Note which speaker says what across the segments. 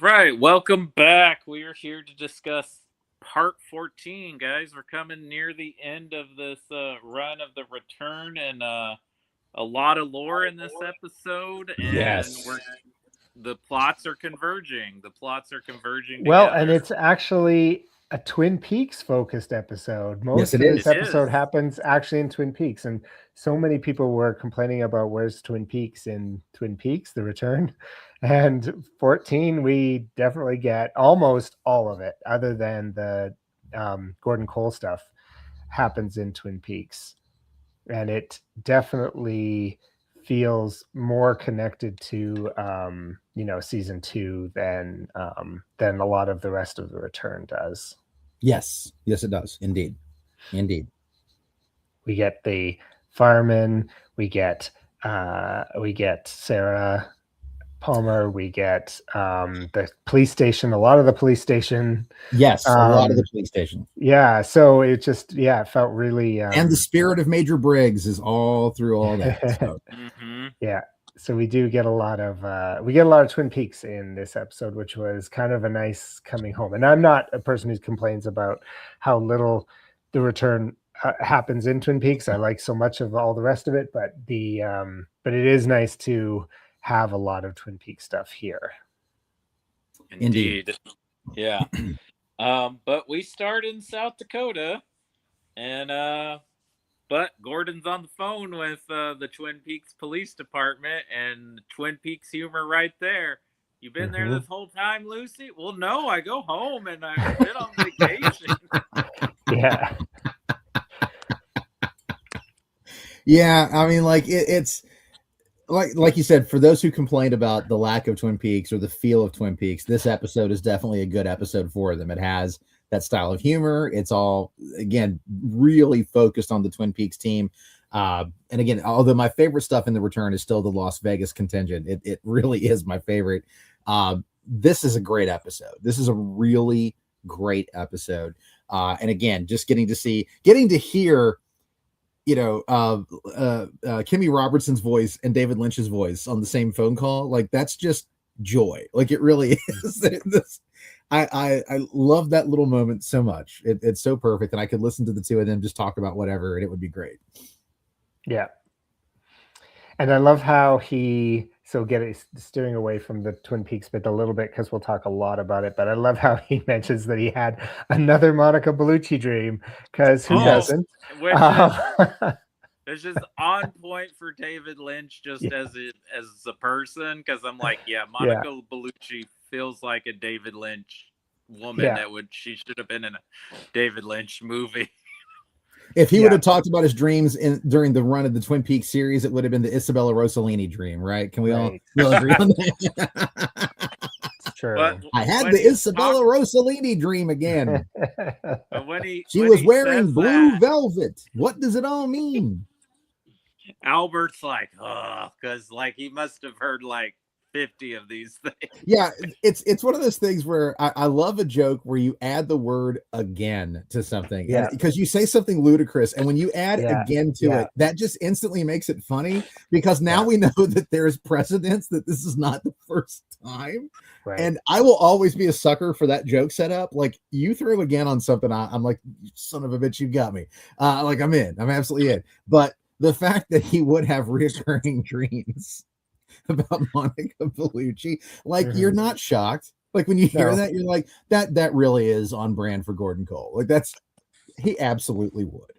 Speaker 1: Right. Welcome back. We are here to discuss part 14, guys. We're coming near the end of this run of the return and a lot of lore in this episode and
Speaker 2: Yes.
Speaker 1: we're the plots are converging. The plots are converging
Speaker 3: Well, and
Speaker 1: together.
Speaker 3: it's actually a Twin Peaks focused episode.
Speaker 2: Yes,
Speaker 3: Most
Speaker 2: it
Speaker 3: of this
Speaker 1: It
Speaker 2: is.
Speaker 3: episode
Speaker 1: is.
Speaker 3: happens actually in Twin Peaks, and so many people were complaining about where's Twin Peaks in Twin Peaks: The Return. And 14, we definitely get almost all of it, other than the Gordon Cole stuff happens in Twin Peaks, and it definitely feels more connected to season 2 than a lot of the rest of the return does.
Speaker 2: Yes. Yes, it does. Indeed. Indeed.
Speaker 3: We get the fireman, we get Sarah Palmer, we get the police station, a lot of the police station.
Speaker 2: Yes, a lot of the police station.
Speaker 3: Yeah, so it just it felt really
Speaker 2: And the spirit of Major Briggs is all through all that. So.
Speaker 3: Yeah. So we do get a lot of Twin Peaks in this episode, which was kind of a nice coming home. And I'm not a person who complains about how little the return happens in Twin Peaks. I like so much of all the rest of it, but but it is nice to have a lot of Twin Peaks stuff here.
Speaker 1: Indeed. Yeah. But we start in South Dakota and but Gordon's on the phone with the Twin Peaks Police Department, and Twin Peaks humor right there. You been there this whole time, Lucy? Well, no, I go home and I've been on vacation.
Speaker 3: Yeah.
Speaker 2: Yeah, I mean, like it's like you said, for those who complained about the lack of Twin Peaks or the feel of Twin Peaks, this episode is definitely a good episode for them. It has that style of humor. It's all, again, really focused on the Twin Peaks team. And again, although my favorite stuff in the return is still the Las Vegas contingent, it really is my favorite. This is a great episode. This is a really great episode. And again, just getting to hear, Kimmy Robertson's voice and David Lynch's voice on the same phone call, like that's just joy. Like it really is. I love that little moment so much. It's so perfect, and I could listen to the two of them just talk about whatever, and it would be great.
Speaker 3: Yeah. And I love how steering away from the Twin Peaks bit a little bit, because we'll talk a lot about it, but I love how he mentions that he had another Monica Bellucci dream, because who doesn't?
Speaker 1: Which is on point for David Lynch, just as a person, because I'm like, Monica Bellucci feels like a David Lynch woman she should have been in a David Lynch movie.
Speaker 2: If he would have talked about his dreams during the run of the Twin Peaks series, it would have been the Isabella Rossellini dream, right? Can we all agree on that?
Speaker 3: True.
Speaker 2: I had the Isabella Rossellini dream again. She was wearing blue velvet. What does it all mean?
Speaker 1: Albert's like, because he must have heard 50 of these things.
Speaker 2: Yeah, it's one of those things where I love a joke where you add the word again to something. Yeah. Because you say something ludicrous, and when you add again to it, that just instantly makes it funny, because now we know that there is precedence that this is not the first time. Right. And I will always be a sucker for that joke setup. Like, you throw again on something, I'm like, son of a bitch, you got me. I'm in. I'm absolutely in. But the fact that he would have reoccurring dreams about Monica Bellucci, you're not shocked. Like, when you hear that, you're like, that really is on brand for Gordon Cole. Like, he absolutely would.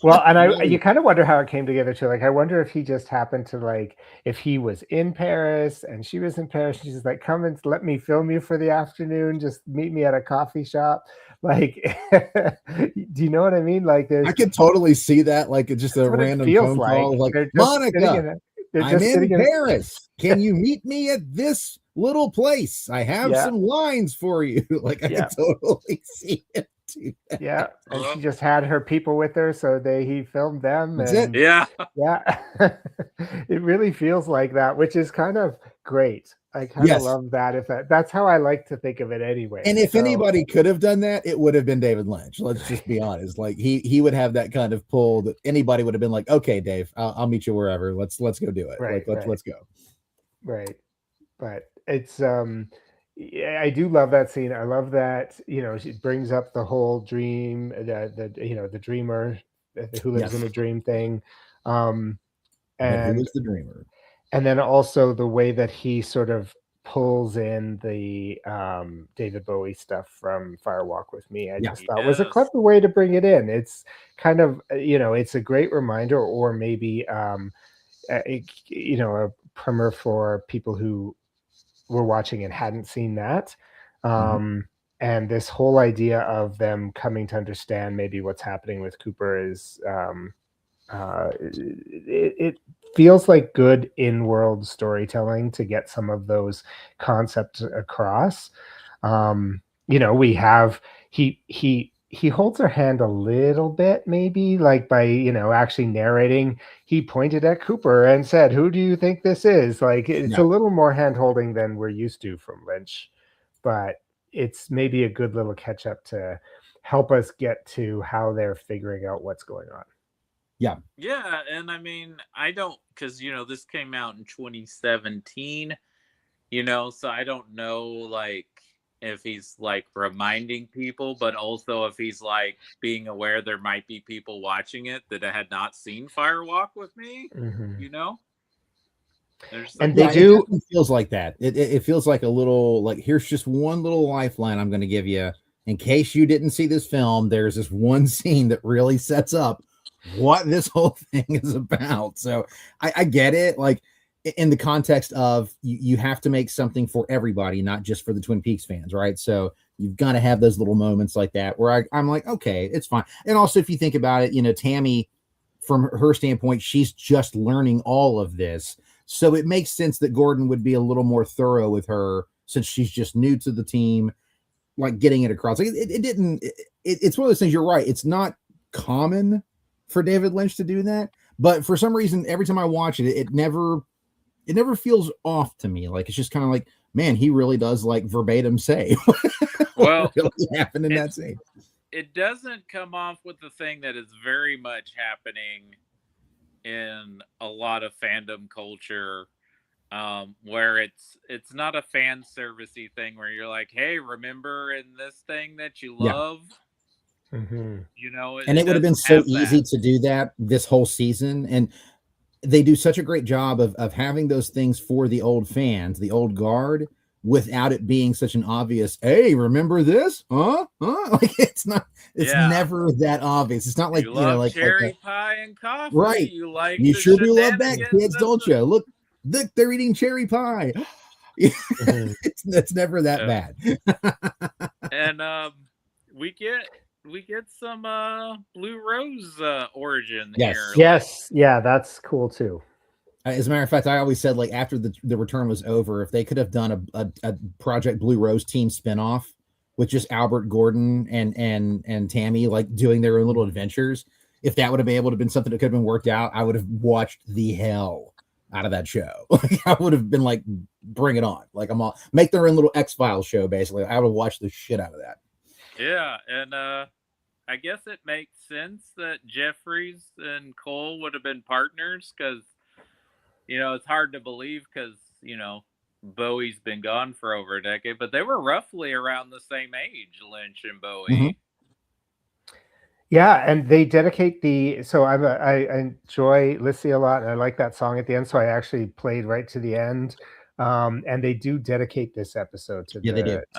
Speaker 3: Well, and you kind of wonder how it came together too. Like, I wonder if he just happened to if he was in Paris and she was in Paris, she's just like, come and let me film you for the afternoon. Just meet me at a coffee shop. Like, do you know what I mean? Like, I
Speaker 2: could totally see that. Like, it's just a random phone call. Like, Monica, I'm in Paris. Can you meet me at this little place? I have some lines for you. Like, I can totally see it.
Speaker 3: Yeah, and she just had her people with her, so he filmed them.
Speaker 2: That's it.
Speaker 1: Yeah.
Speaker 3: It really feels like that, which is kind of great. I kind of love that. That's how I like to think of it anyway.
Speaker 2: And if anybody could have done that, it would have been David Lynch. Let's just be honest. Like, he would have that kind of pull that anybody would have been like, okay, Dave, I'll meet you wherever. Let's go do it.
Speaker 3: Right,
Speaker 2: let's go.
Speaker 3: Right. But it's I do love that scene. I love that, she brings up the whole dream, the dreamer who lives in a dream thing.
Speaker 2: But who
Speaker 3: And
Speaker 2: is the dreamer?
Speaker 3: and then also the way that he sort of pulls in the David Bowie stuff from Fire Walk with Me, I just thought was a
Speaker 1: Yes.
Speaker 3: clever way to bring it in. It's kind of, it's a great reminder, or maybe a primer for people who were watching and hadn't seen that. And this whole idea of them coming to understand maybe what's happening with Cooper is it feels like good in-world storytelling to get some of those concepts across. We have he holds her hand a little bit, maybe like by actually narrating. He pointed at Cooper and said, "Who do you think this is?" Like it's a little more hand holding than we're used to from Lynch, but it's maybe a good little catch up to help us get to how they're figuring out what's going on.
Speaker 1: Yeah, and I mean, I don't, because this came out in 2017, so I don't know, like, if he's like reminding people, but also if he's like being aware there might be people watching it that had not seen Fire Walk with Me.
Speaker 3: Mm-hmm.
Speaker 1: And
Speaker 3: they do.
Speaker 2: It feels like that. It feels like a little, like, here's just one little lifeline I'm going to give you in case you didn't see this film. There's this one scene that really sets up what this whole thing is about. So I get it. Like, in the context of you have to make something for everybody, not just for the Twin Peaks fans, right? So you've got to have those little moments like that where I'm like, okay, it's fine. And also, if you think about it, Tammy, from her standpoint, she's just learning all of this. So it makes sense that Gordon would be a little more thorough with her since she's just new to the team, like getting it across. Like it's one of those things. You're right. It's not common for David Lynch to do that, but for some reason, every time I watch it, it never feels off to me. Like, it's just kind of like, man, he really does like verbatim say what really happened in that scene.
Speaker 1: It doesn't come off with the thing that is very much happening in a lot of fandom culture, where it's not a fan servicey thing where you're like, hey, remember in this thing that you love?
Speaker 3: Mm-hmm.
Speaker 2: And it would have been so easy to do that this whole season. And they do such a great job of having those things for the old fans, the old guard, without it being such an obvious, hey, remember this? Huh? Like, it's never that obvious. It's not like,
Speaker 1: you love
Speaker 2: like
Speaker 1: cherry pie and coffee.
Speaker 2: Right. You sure do love that, kids, don't you? Look, they're eating cherry pie. It's never that bad.
Speaker 1: And we get some Blue Rose origin here.
Speaker 3: Yes, yeah, that's cool too.
Speaker 2: As a matter of fact, I always said, like, after the return was over, if they could have done a Project Blue Rose team spinoff with just Albert Gordon and Tammy, like, doing their own little adventures, if that would have been able to been something that could have been worked out, I would have watched the hell out of that show. Like, I would have been like, bring it on. Like, make their own little X-Files show, basically. I would have watched the shit out of that.
Speaker 1: Yeah, and I guess it makes sense that Jeffries and Cole would have been partners because, it's hard to believe because, Bowie's been gone for over a decade, but they were roughly around the same age, Lynch and Bowie.
Speaker 3: Mm-hmm. Yeah, and they dedicate I enjoy Lissy a lot, and I like that song at the end, so I actually played right to the end. And they do dedicate this episode to the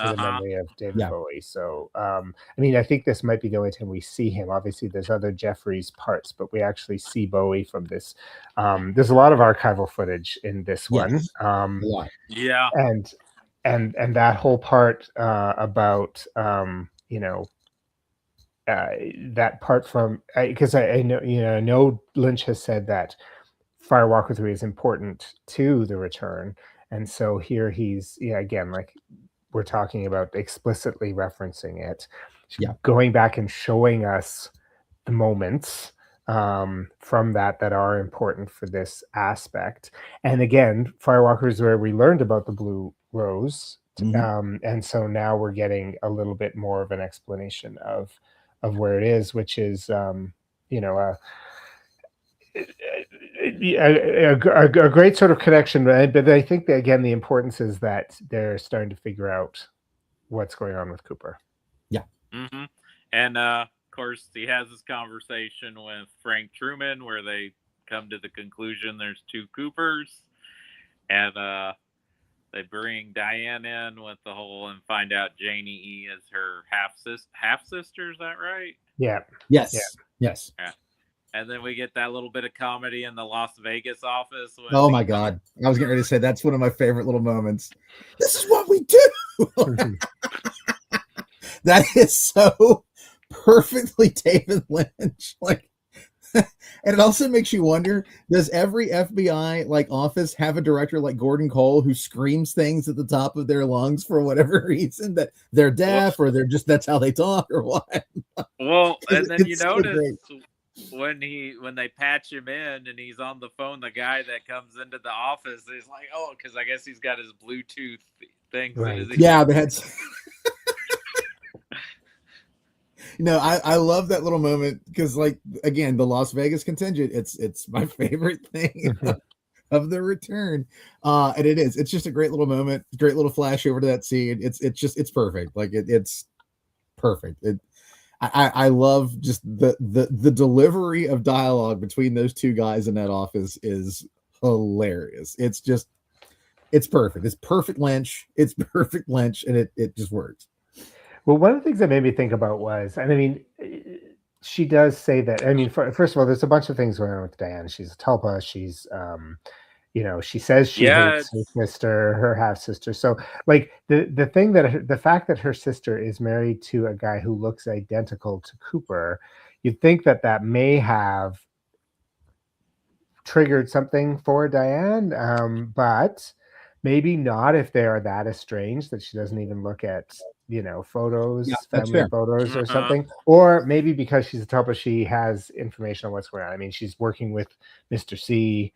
Speaker 3: memory of David Bowie. So, I mean, I think this might be the only time we see him. Obviously, there's other Jeffries parts, but we actually see Bowie from this. There's a lot of archival footage in this one.
Speaker 1: Yeah,
Speaker 3: and that whole part about that part from, because I know I know Lynch has said that Fire Walk with Me is important to the return. And so here he's, again, like we're talking about, explicitly referencing it, going back and showing us the moments from that are important for this aspect. And again, Firewalker is where we learned about the Blue Rose. And so now we're getting a little bit more of an explanation of where it is, which is, a great sort of connection. But I think that, again, the importance is that they're starting to figure out what's going on with Cooper.
Speaker 2: Yeah.
Speaker 1: Mm-hmm. And of course, he has this conversation with Frank Truman where they come to the conclusion there's two Coopers, and they bring Diane in with the whole and find out Janie E is her half sister. Is that right?
Speaker 3: Yeah.
Speaker 2: Yes.
Speaker 3: Yeah.
Speaker 2: Yes.
Speaker 1: Yeah. And then we get that little bit of comedy in the Las Vegas office.
Speaker 2: Oh my God. I was getting ready to say that's one of my favorite little moments. This is what we do. That is so perfectly David Lynch. Like, and it also makes you wonder, does every FBI like office have a director like Gordon Cole who screams things at the top of their lungs for whatever reason, that they're deaf or they're just, that's how they talk or what?
Speaker 1: Well, and then you
Speaker 2: so
Speaker 1: notice when they patch him in and he's on the phone, the guy that comes into the office is like, oh, because I guess he's got his Bluetooth things.
Speaker 3: Right.
Speaker 2: Yeah, that's no, I love that little moment because, like, again, the Las Vegas contingent, it's my favorite thing of the return. And it's just a great little moment, great little flash over to that scene. It's perfect. Like it's perfect. I love just the delivery of dialogue between those two guys in that office is hilarious. It's perfect. It's perfect Lynch. It's perfect Lynch, and it just works.
Speaker 3: Well, one of the things that made me think about was, and I mean, she does say that. I mean, first of all, there's a bunch of things going on with Diane. She's a tulpa. She's, she says she hates her sister, her half sister. So, like the thing that the fact that her sister is married to a guy who looks identical to Cooper, you'd think that may have triggered something for Diane, but maybe not if they are that estranged that she doesn't even look at photos, family photos or something. Or maybe because she's a tulpa, she has information on what's going on. I mean, she's working with Mr. C,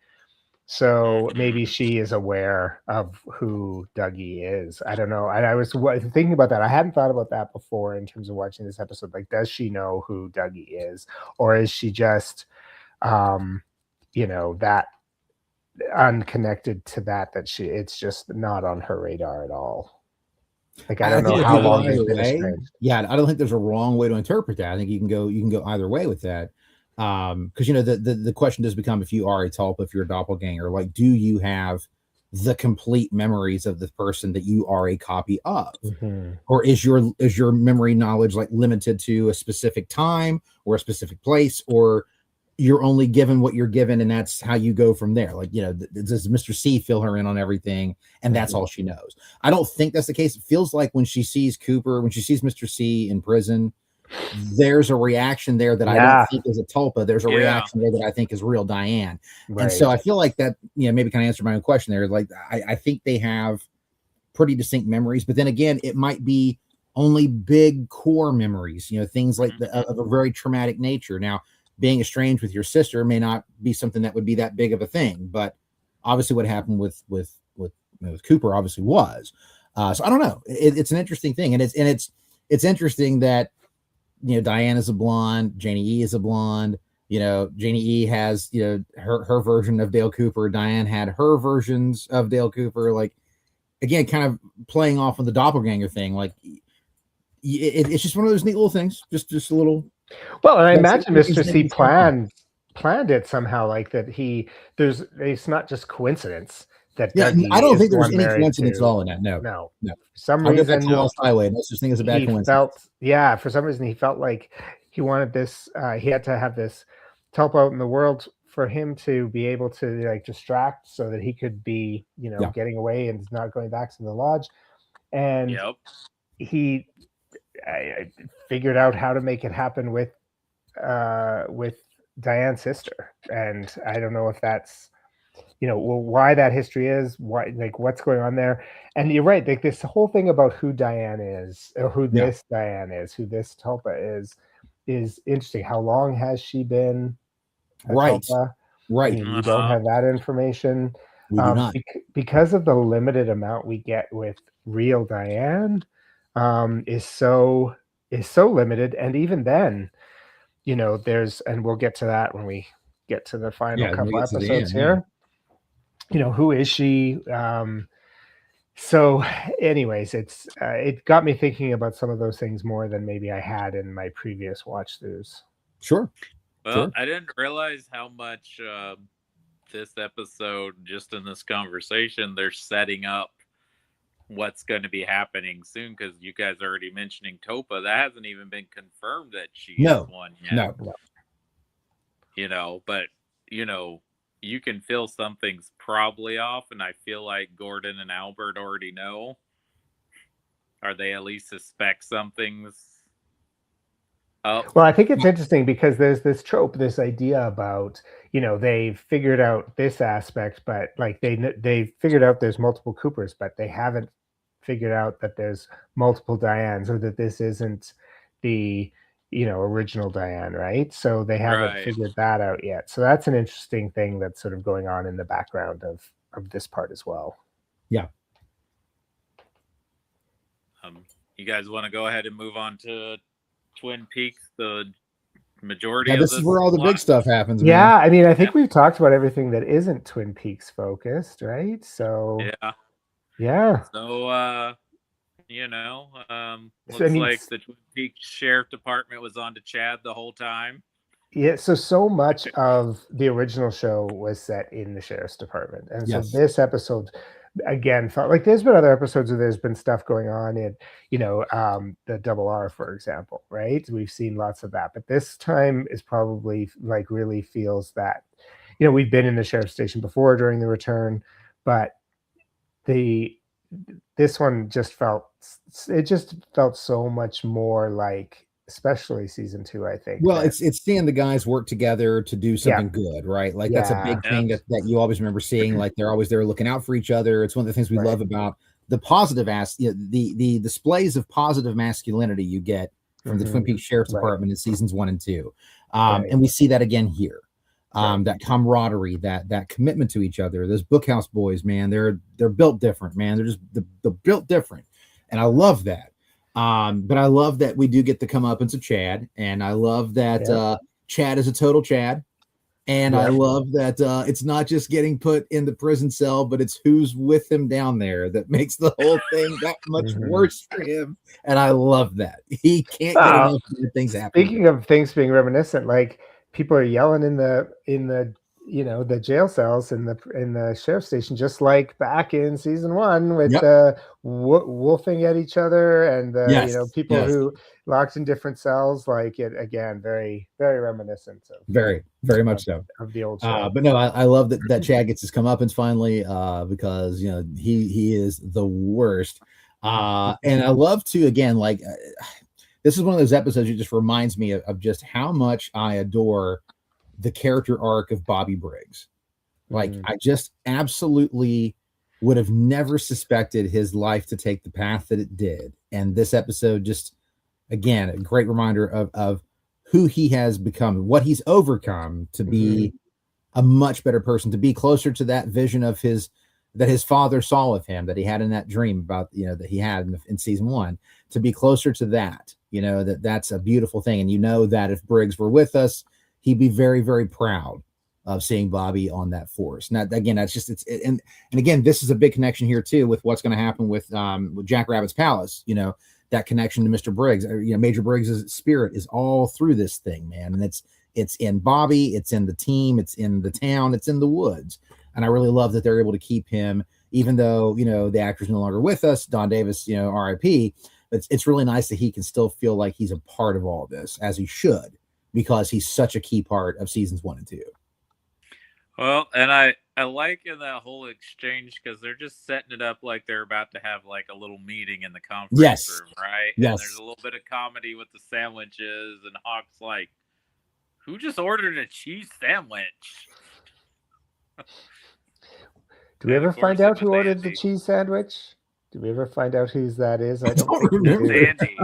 Speaker 3: so maybe she is aware of who Dougie is. I don't know. And I was thinking about that. I hadn't thought about that before in terms of watching this episode. Like, does she know who Dougie is, or is she just that unconnected to that it's just not on her radar at all? Like, I don't know how long they've been estranged.
Speaker 2: Yeah, I don't think there's a wrong way to interpret that. I think you can go either way with that. Because the question does become, if you are a tulpa, if you're a doppelganger, like, do you have the complete memories of the person that you are a copy of? Or is your memory knowledge like limited to a specific time or a specific place, or you're only given what you're given and that's how you go from there? Like, does Mr. C fill her in on everything and that's all she knows? I don't think that's the case. It feels like when she sees Cooper, when she sees Mr. C in prison, there's a reaction there that I don't think is a tulpa. There's a reaction there that I think is real Diane. Right. And so I feel like that, maybe kind of answered my own question there. Like, I think they have pretty distinct memories, but then again, it might be only big core memories, things like of a very traumatic nature. Now, being estranged with your sister may not be something that would be that big of a thing, but obviously what happened with Cooper obviously was. So I don't know. It's an interesting thing, and it's interesting that Diane is a blonde, Janie E is a blonde. Janie E has her version of Dale Cooper. Diane had her versions of Dale Cooper. Like, again, kind of playing off of the doppelganger thing. Like, it's just one of those neat little things. Just a little.
Speaker 3: Well, and I imagine Mr. C planned it somehow, like that. It's not just coincidence that.
Speaker 2: Yeah, I don't think there's any coincidence at all in that. No. For
Speaker 3: some reason,
Speaker 2: highway. No such thing as a bad coincidence.
Speaker 3: For some reason, he felt like he wanted this. He had to have this tulpa out in the world for him to be able to like distract, so that he could be, getting away and not going back to the lodge. And he figured out how to make it happen with Diane's sister. And I don't know if that's why that history is, why, like, what's going on there. And you're right, like, this whole thing about who Diane is, or who this Diane is, who this tulpa is interesting. How long has she been a tulpa?
Speaker 2: Right.
Speaker 3: I mean, you don't have that information.
Speaker 2: We do not.
Speaker 3: Because of the limited amount we get with real Diane, is so limited. And even then, there's, and we'll get to that when we get to the final couple episodes here. Who is she? So, anyways, it got me thinking about some of those things more than maybe I had in my previous watch throughs.
Speaker 2: Sure.
Speaker 1: Well, I didn't realize how much this episode, just in this conversation, they're setting up what's going to be happening soon, because you guys are already mentioning Topa. That hasn't even been confirmed that she is one yet.
Speaker 2: No.
Speaker 1: But you can feel something's probably off, and I feel like Gordon and Albert already know, or they at least suspect something's up.
Speaker 3: Well, I think it's interesting because there's this trope, this idea about, they've figured out this aspect, but like they figured out there's multiple Coopers, but they haven't figured out that there's multiple Dianes, or that this isn't the original Diane, right? So they haven't figured that out yet. So that's an interesting thing that's sort of going on in the background of this part as well.
Speaker 2: Yeah.
Speaker 1: You guys want to go ahead and move on to Twin Peaks, the majority
Speaker 2: of this is where all the big stuff happens, man.
Speaker 3: Yeah, I mean, I think we've talked about everything that isn't Twin Peaks focused, right? So
Speaker 1: yeah. So looks like the Twin Peaks Sheriff Department was on to Chad the whole time.
Speaker 3: Yeah, so much of the original show was set in the Sheriff's Department, and so this episode again felt like there's been other episodes where there's been stuff going on in the Double R, for example, right? We've seen lots of that, but this time is probably like really feels that we've been in the sheriff's station before during the return, but this one just felt so much more like, especially season 2, I think.
Speaker 2: Well, it's seeing the guys work together to do something good, right? Like that's a big thing that you always remember seeing. Like they're always there looking out for each other. It's one of the things we love about the positive the displays of positive masculinity you get from the Twin Peaks Sheriff's Department in seasons 1 and 2, and we see that again here. That camaraderie, that commitment to each other. Those Bookhouse boys, man, they're built different, man. They're just they're built different, and I love that. But I love that we do get the comeuppance of Chad, and I love that Chad is a total Chad, and I love that it's not just getting put in the prison cell, but it's who's with him down there that makes the whole thing that much worse for him. And I love that he can't get enough good things happening.
Speaker 3: Speaking of things being reminiscent, like people are yelling in the the jail cells in the sheriff's station, just like back in season 1 with wolfing at each other, and the people who locked in different cells. Like it again, very, very reminiscent of
Speaker 2: very much so
Speaker 3: of the old show.
Speaker 2: But no, I love that Chad gets his comeuppance finally, because he is the worst, and I love to again like this is one of those episodes that just reminds me of just how much I adore the character arc of Bobby Briggs. Like I just absolutely would have never suspected his life to take the path that it did. And this episode just, again, a great reminder of who he has become, what he's overcome to be a much better person, to be closer to that vision of that his father saw of him, that he had in that dream about, that he had in season 1, to be closer to that, that's a beautiful thing. And that if Briggs were with us, he'd be very, very proud of seeing Bobby on that force. Now, again, that's just and again, this is a big connection here too with what's going to happen with Jack Rabbit's Palace. That connection to Mr. Briggs. Major Briggs' spirit is all through this thing, man, and it's in Bobby, it's in the team, it's in the town, it's in the woods, and I really love that they're able to keep him, even though the actor's no longer with us, Don Davis, R.I.P. It's really nice that he can still feel like he's a part of all this, as he should, because he's such a key part of seasons 1 and 2.
Speaker 1: Well, and I like in that whole exchange because they're just setting it up like they're about to have like a little meeting in the conference room, right?
Speaker 2: Yes.
Speaker 1: And there's a little bit of comedy with the sandwiches, and Hawk's like, "Who just ordered a cheese sandwich?"
Speaker 3: Do we ever find out who ordered the cheese sandwich? Do we ever find out whose that is?
Speaker 2: I don't remember.
Speaker 1: Andy.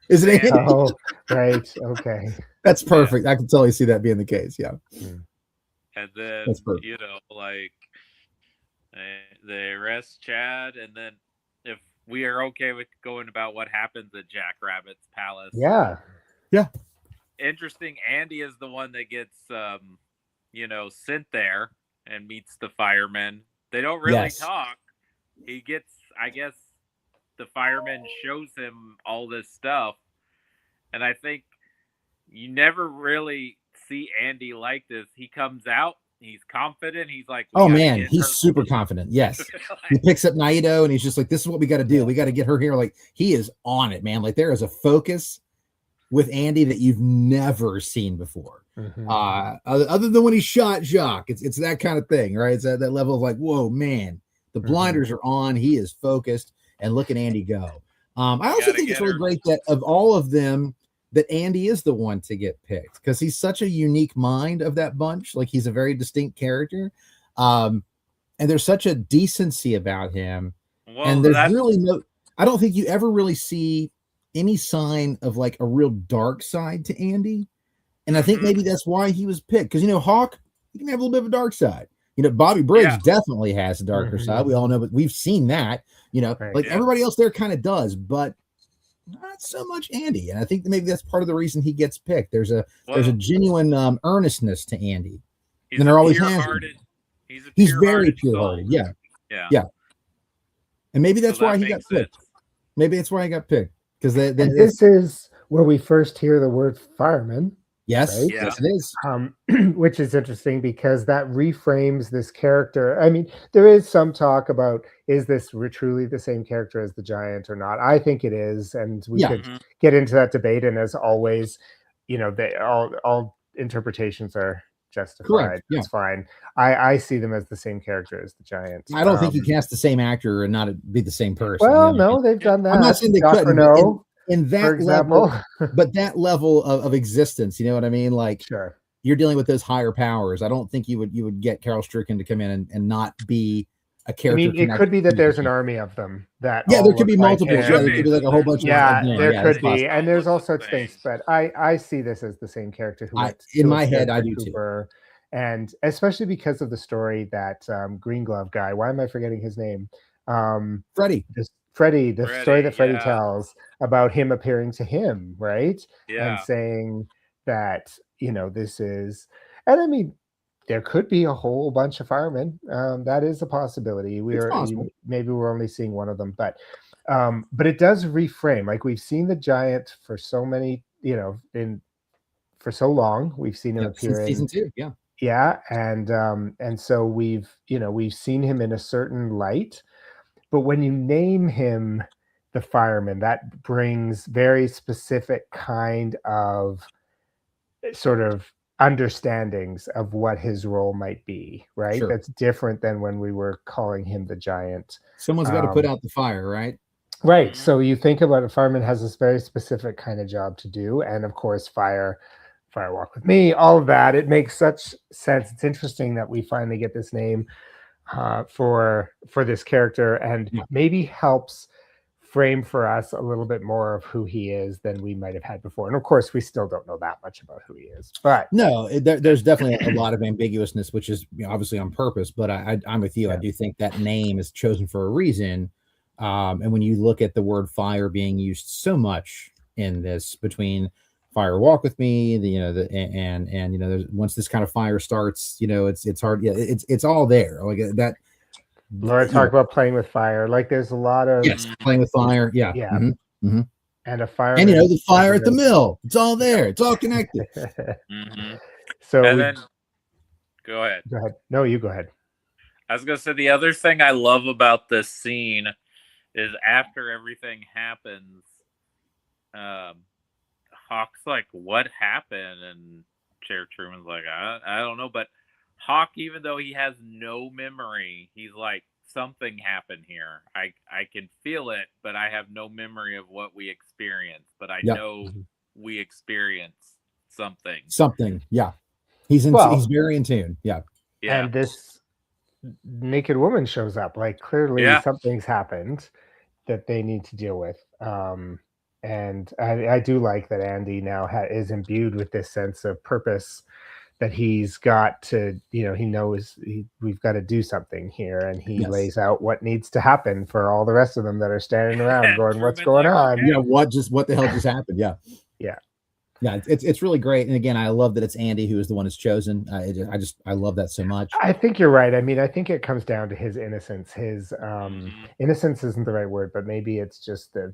Speaker 2: Is it Andy?
Speaker 3: Oh, right. Okay.
Speaker 2: That's perfect. I can totally see that being the case. Yeah.
Speaker 1: And then, they arrest Chad. And then if we are okay with going about what happens at Jack Rabbit's Palace.
Speaker 3: Yeah.
Speaker 2: Yeah.
Speaker 1: Interesting. Andy is the one that gets, sent there and meets the firemen. They don't really talk. He gets I guess the fireman shows him all this stuff, and I think you never really see Andy like this. He comes out, he's confident. He's like,
Speaker 2: oh man, he's super confident. Yes. He picks up Naito and he's just like, this is what we got to do. We got to get her here. Like, he is on it, man. Like, there is a focus with Andy that you've never seen before. Other than when he shot Jacques. It's that kind of thing, right? It's that level of like, whoa, man, the blinders are on. He is focused, and look at Andy go. I also think it's really great that of all of them, that Andy is the one to get picked, because he's such a unique mind of that bunch. Like, he's a very distinct character. And there's such a decency about him. Well, and there's really I don't think you ever really see any sign of like a real dark side to Andy. And I think maybe that's why he was picked. Because, Hawk, he can have a little bit of a dark side. Bobby Briggs definitely has a darker side. We all know, but we've seen that, everybody else there kind of does, but not so much Andy. And I think maybe that's part of the reason he gets picked. There's a genuine earnestness to Andy. And there always has been. He's very pure-hearted. Yeah. And maybe that's why he got picked. Maybe that's why he got picked. Because
Speaker 3: this is where we first hear the word fireman.
Speaker 2: Yes,
Speaker 3: right?
Speaker 2: Yes, it is.
Speaker 3: Which is interesting because that reframes this character. I mean, there is some talk about, is this truly the same character as the Giant or not? I think it is, and we could get into that debate. And as always, all interpretations are justified.
Speaker 2: Correct.
Speaker 3: It's fine. I see them as the same character as the Giant.
Speaker 2: I don't think you cast the same actor and not be the same person.
Speaker 3: Well, no, they've done that.
Speaker 2: I'm not saying they couldn't. In that level, but that level of existence, you know what I mean? Like,
Speaker 3: sure,
Speaker 2: you're dealing with those higher powers. I don't think you would get Carol Stricken to come in and not be a character.
Speaker 3: I mean, it could be that there's an army of them. There
Speaker 2: could be multiple. There could be like a whole bunch.
Speaker 3: There could be, and there's all sorts of things. But I see this as the same character.
Speaker 2: In my head, I do too.
Speaker 3: And especially because of the story that Green Glove guy. Why am I forgetting his name?
Speaker 2: Freddie.
Speaker 3: Freddie, the story that Freddie tells about him appearing to him, right?
Speaker 1: Yeah.
Speaker 3: And saying that, this is, and I mean, there could be a whole bunch of firemen. That is a possibility. Maybe we're only seeing one of them, but it does reframe. Like, we've seen the Giant for so many, for so long. We've seen him appearing
Speaker 2: season 2. Yeah.
Speaker 3: Yeah. And so we've seen him in a certain light. But when you name him the fireman, that brings very specific kind of sort of understandings of what his role might be, right? Sure. That's different than when we were calling him the Giant.
Speaker 2: Someone's got to put out the fire, right?
Speaker 3: Right. So you think about a fireman has this very specific kind of job to do. And of course, Fire Walk With Me, all of that. It makes such sense. It's interesting that we finally get this name for this character, and maybe helps frame for us a little bit more of who he is than we might have had before. And of course, we still don't know that much about who he is. But
Speaker 2: no, there's definitely a lot of ambiguousness, which is obviously on purpose. But I'm with you. Yeah. I do think that name is chosen for a reason. And when you look at the word fire being used so much in this, between Fire Walk With Me, there's, once this kind of fire starts, it's hard. Yeah, it's all there. Like that.
Speaker 3: Laura talked about playing with fire. Like, there's a lot of
Speaker 2: playing with fire. Yeah.
Speaker 3: And a fire.
Speaker 2: And the fire at the mill. It's all there. It's all connected.
Speaker 3: So
Speaker 1: and then go ahead.
Speaker 3: Go ahead. No, you go ahead.
Speaker 1: I was gonna say, the other thing I love about this scene is after everything happens, Hawk's like, what happened? And Sheriff Truman's like, I don't know. But Hawk, even though he has no memory, he's like, something happened here. I can feel it, but I have no memory of what we experienced. But I know we experienced something.
Speaker 2: Something, yeah. He's very in tune. Yeah.
Speaker 3: And this naked woman shows up. Like, clearly something's happened that they need to deal with. And I do like that Andy now is imbued with this sense of purpose, that he's got to, he knows we've got to do something here. And he lays out what needs to happen for all the rest of them that are standing around going, what's going on?
Speaker 2: Yeah, what the hell just happened? Yeah.
Speaker 3: Yeah.
Speaker 2: Yeah, it's really great. And again, I love that it's Andy who is the one who's chosen. I love that so much.
Speaker 3: I think you're right. I mean, I think it comes down to his innocence. His innocence isn't the right word, but maybe it's just the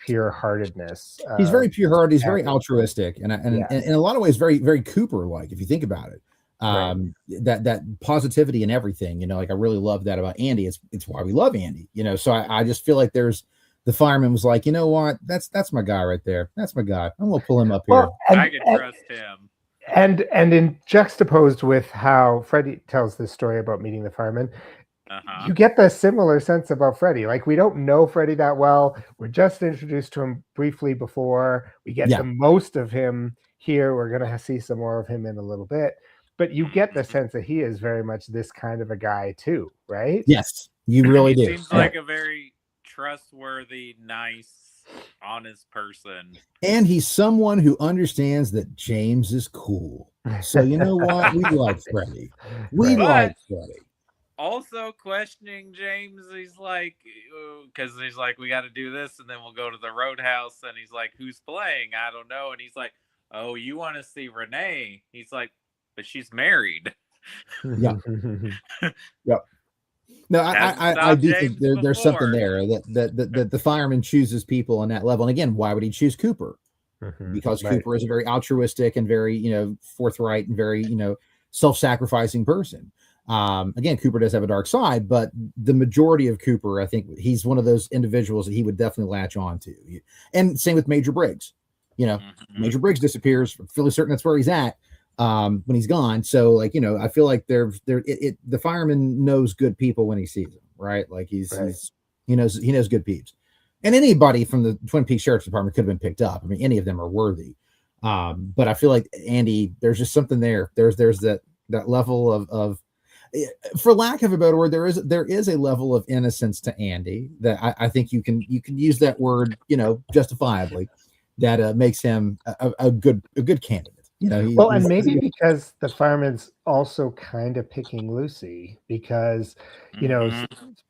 Speaker 3: pure heartedness.
Speaker 2: He's very pure-hearted. He's very
Speaker 3: Andy.
Speaker 2: altruistic, and
Speaker 3: Yes.
Speaker 2: in a lot of ways, very very Cooper-like. If you think about it,
Speaker 3: Right.
Speaker 2: that positivity and everything. Like I really love that about Andy. It's why we love Andy. So I just feel like the fireman was like, you know what, that's my guy right there. That's my guy. I'm gonna pull him up here.
Speaker 3: Well,
Speaker 1: I can trust him.
Speaker 3: And in juxtaposed with how Freddie tells this story about meeting the fireman, you get the similar sense about Freddie. Like, we don't know Freddie that well. We're just introduced to him briefly before. We get the most of him here. We're going to see some more of him in a little bit. But you get the sense that he is very much this kind of a guy too, right?
Speaker 2: Yes, you really do.
Speaker 1: Seems like a very trustworthy, nice, honest person.
Speaker 2: And he's someone who understands that James is cool. So you know what? We like Freddie. We like Freddie.
Speaker 1: Also questioning James, he's like, because he's like, we got to do this, and then we'll go to the roadhouse, and he's like, who's playing? I don't know. And he's like, oh, you want to see Renee? He's like, but she's married.
Speaker 2: Yeah. Yep. No, I do think there's something there that the fireman chooses people on that level. And again, why would he choose Cooper? Because Cooper is a very altruistic and very, forthright and very, self-sacrificing person. Again, Cooper does have a dark side, but the majority of Cooper, I think he's one of those individuals that he would definitely latch on to. And same with Major Briggs. Major Briggs disappears. I'm fairly certain that's where he's at when he's gone. So I feel like the fireman knows good people when he sees them, right? Like he knows good peeps. And anybody from the Twin Peaks Sheriff's Department could have been picked up. I mean, any of them are worthy. But I feel like Andy, there's just something there. There's that level of, for lack of a better word, there is a level of innocence to Andy that I think you can use that word, justifiably, that makes him a good candidate.
Speaker 3: And maybe because the fireman's also kind of picking Lucy, because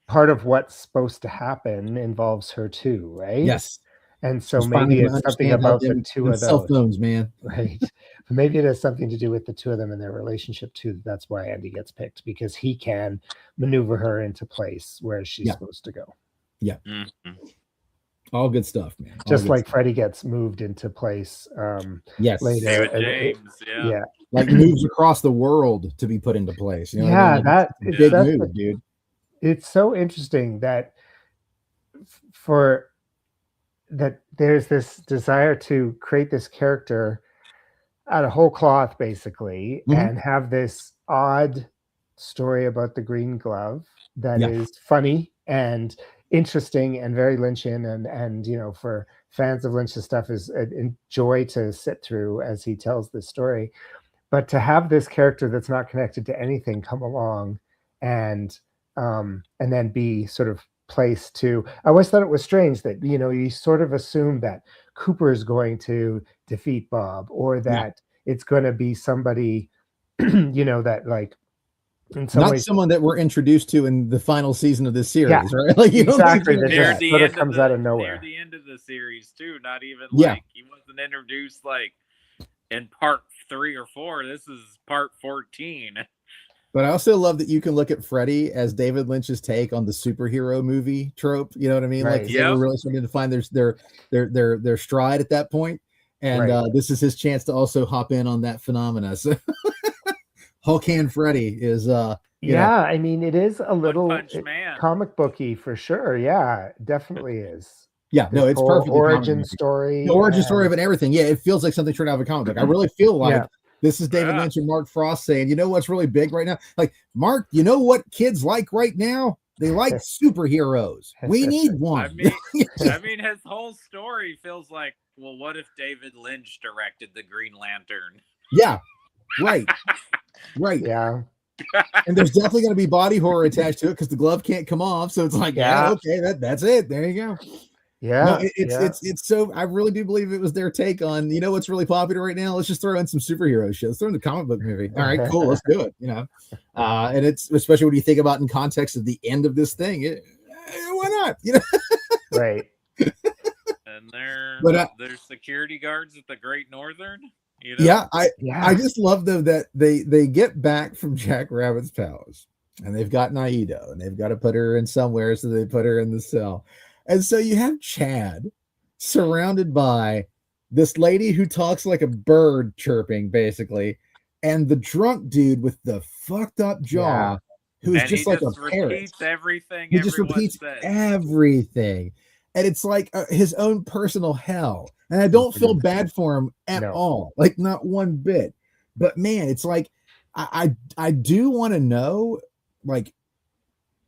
Speaker 3: part of what's supposed to happen involves her too, right?
Speaker 2: Yes.
Speaker 3: And so maybe it's something about the two of them.
Speaker 2: Cell phones, man.
Speaker 3: Right. Maybe it has something to do with the two of them and their relationship too. That's why Andy gets picked, because he can maneuver her into place where she's supposed to go.
Speaker 2: Yeah. All good stuff, man.
Speaker 3: Just like Freddie gets moved into place later.
Speaker 1: James,
Speaker 2: like moves across the world to be put into place.
Speaker 3: That's
Speaker 2: a big move, dude.
Speaker 3: It's so interesting that there's this desire to create this character out of whole cloth, basically, and have this odd story about the green glove that is funny and interesting and very Lynchian, and for fans of Lynch's stuff is a joy to sit through as he tells this story. But to have this character that's not connected to anything come along and then be sort of placed to, I always thought it was strange that you sort of assume that Cooper is going to defeat Bob, or that it's going to be somebody that, like, in some ways,
Speaker 2: someone that we're introduced to in the final season of this series, right? Like,
Speaker 3: exactly, that just sort of comes out of nowhere.
Speaker 1: Near the end of the series too, not even like he wasn't introduced like in part 3 or 4. This is part 14.
Speaker 2: But I also love that you can look at Freddie as David Lynch's take on the superhero movie trope. You know what I mean?
Speaker 3: Right.
Speaker 2: Like, they were really starting to find their stride at that point. And this is his chance to also hop in on that phenomena. So Hulk Hand Freddie is
Speaker 3: I mean, it is a little comic booky for sure. Yeah, definitely is.
Speaker 2: Yeah, no, it's perfect.
Speaker 3: Origin story.
Speaker 2: The origin story of it, everything. Yeah, it feels like something straight out of a comic book. I really feel like this is David Lynch and Mark Frost saying, you know what's really big right now? Like, Mark, you know what kids like right now? They like superheroes. We need one.
Speaker 1: I mean, his whole story feels like, well, what if David Lynch directed the Green Lantern?
Speaker 2: Yeah, right. Right.
Speaker 3: Yeah.
Speaker 2: And there's definitely going to be body horror attached to it because the glove can't come off. So it's like, okay, that's it. There you go.
Speaker 3: Yeah.
Speaker 2: No, it's so, I really do believe it was their take on, what's really popular right now? Let's just throw in some superhero shows. Let's throw in the comic book movie. All right, cool. Let's do it. And it's, especially when you think about in context of the end of this thing, why not?
Speaker 3: Right.
Speaker 1: And they're their security guards at the Great Northern. You know?
Speaker 2: Yeah, I just love though that they get back from Jack Rabbit's palace and they've got Naido and they've got to put her in somewhere, so they put her in the cell. And so you have Chad surrounded by this lady who talks like a bird chirping, basically, and the drunk dude with the fucked up jaw who's just like a parrot.
Speaker 1: Repeats everything.
Speaker 2: He just repeats everything. And it's like his own personal hell. And I don't feel bad for him at all, like not one bit. But man, it's like I do want to know, like,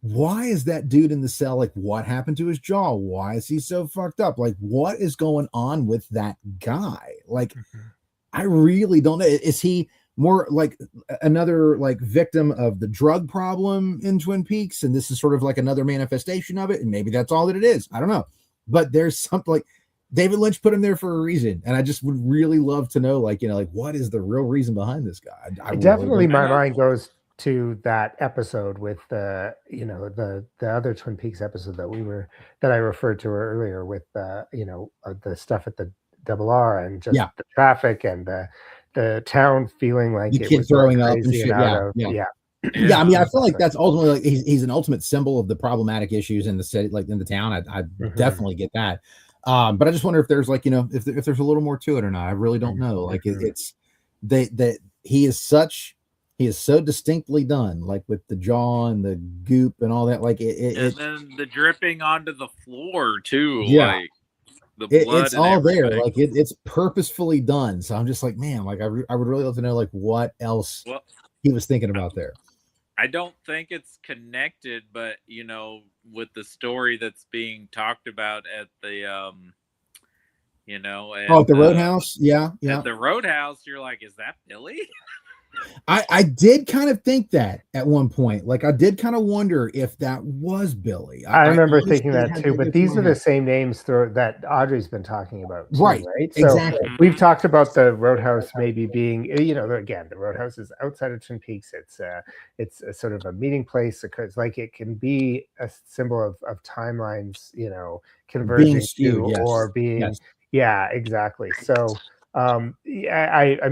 Speaker 2: why is that dude in the cell? Like, what happened to his jaw? Why is he so fucked up? Like, what is going on with that guy? Like, I really don't know. Is he more like another like victim of the drug problem in Twin Peaks, and this is sort of like another manifestation of it, and maybe that's all that it is? I don't know, but there's something like David Lynch put him there for a reason, and I just would really love to know, like, like, what is the real reason behind this guy?
Speaker 3: Definitely, my mind goes to that episode with the other Twin Peaks episode that I referred to earlier with the stuff at the Double R and just the traffic and the town feeling like
Speaker 2: the kid throwing up and shit. Yeah, I mean, I feel like that's ultimately like he's an ultimate symbol of the problematic issues in the city, like in the town. I definitely get that. But I just wonder if there's like, if there's a little more to it or not. I really don't know. Like it's that he is so distinctly done, like with the jaw and the goop and all that. Like and
Speaker 1: then the dripping onto the floor too.
Speaker 2: Yeah.
Speaker 1: Like the blood.
Speaker 2: It's all there. Like it's purposefully done. So I'm just like, man, like I would really love to know like what else he was thinking about there.
Speaker 1: I don't think it's connected, but with the story that's being talked about at the
Speaker 2: at the Roadhouse. Yeah.
Speaker 1: At the Roadhouse, you're like, is that Billy?
Speaker 2: I did kind of think that at one point. Like I did kind of wonder if that was Billy.
Speaker 3: I remember thinking that too, but these are the same names that Audrey's been talking about too, right? So
Speaker 2: exactly.
Speaker 3: We've talked about the Roadhouse maybe being, again, the Roadhouse is outside of Twin Peaks. It's a sort of a meeting place because like it can be a symbol of timelines, converging or being, yeah, exactly. So I'm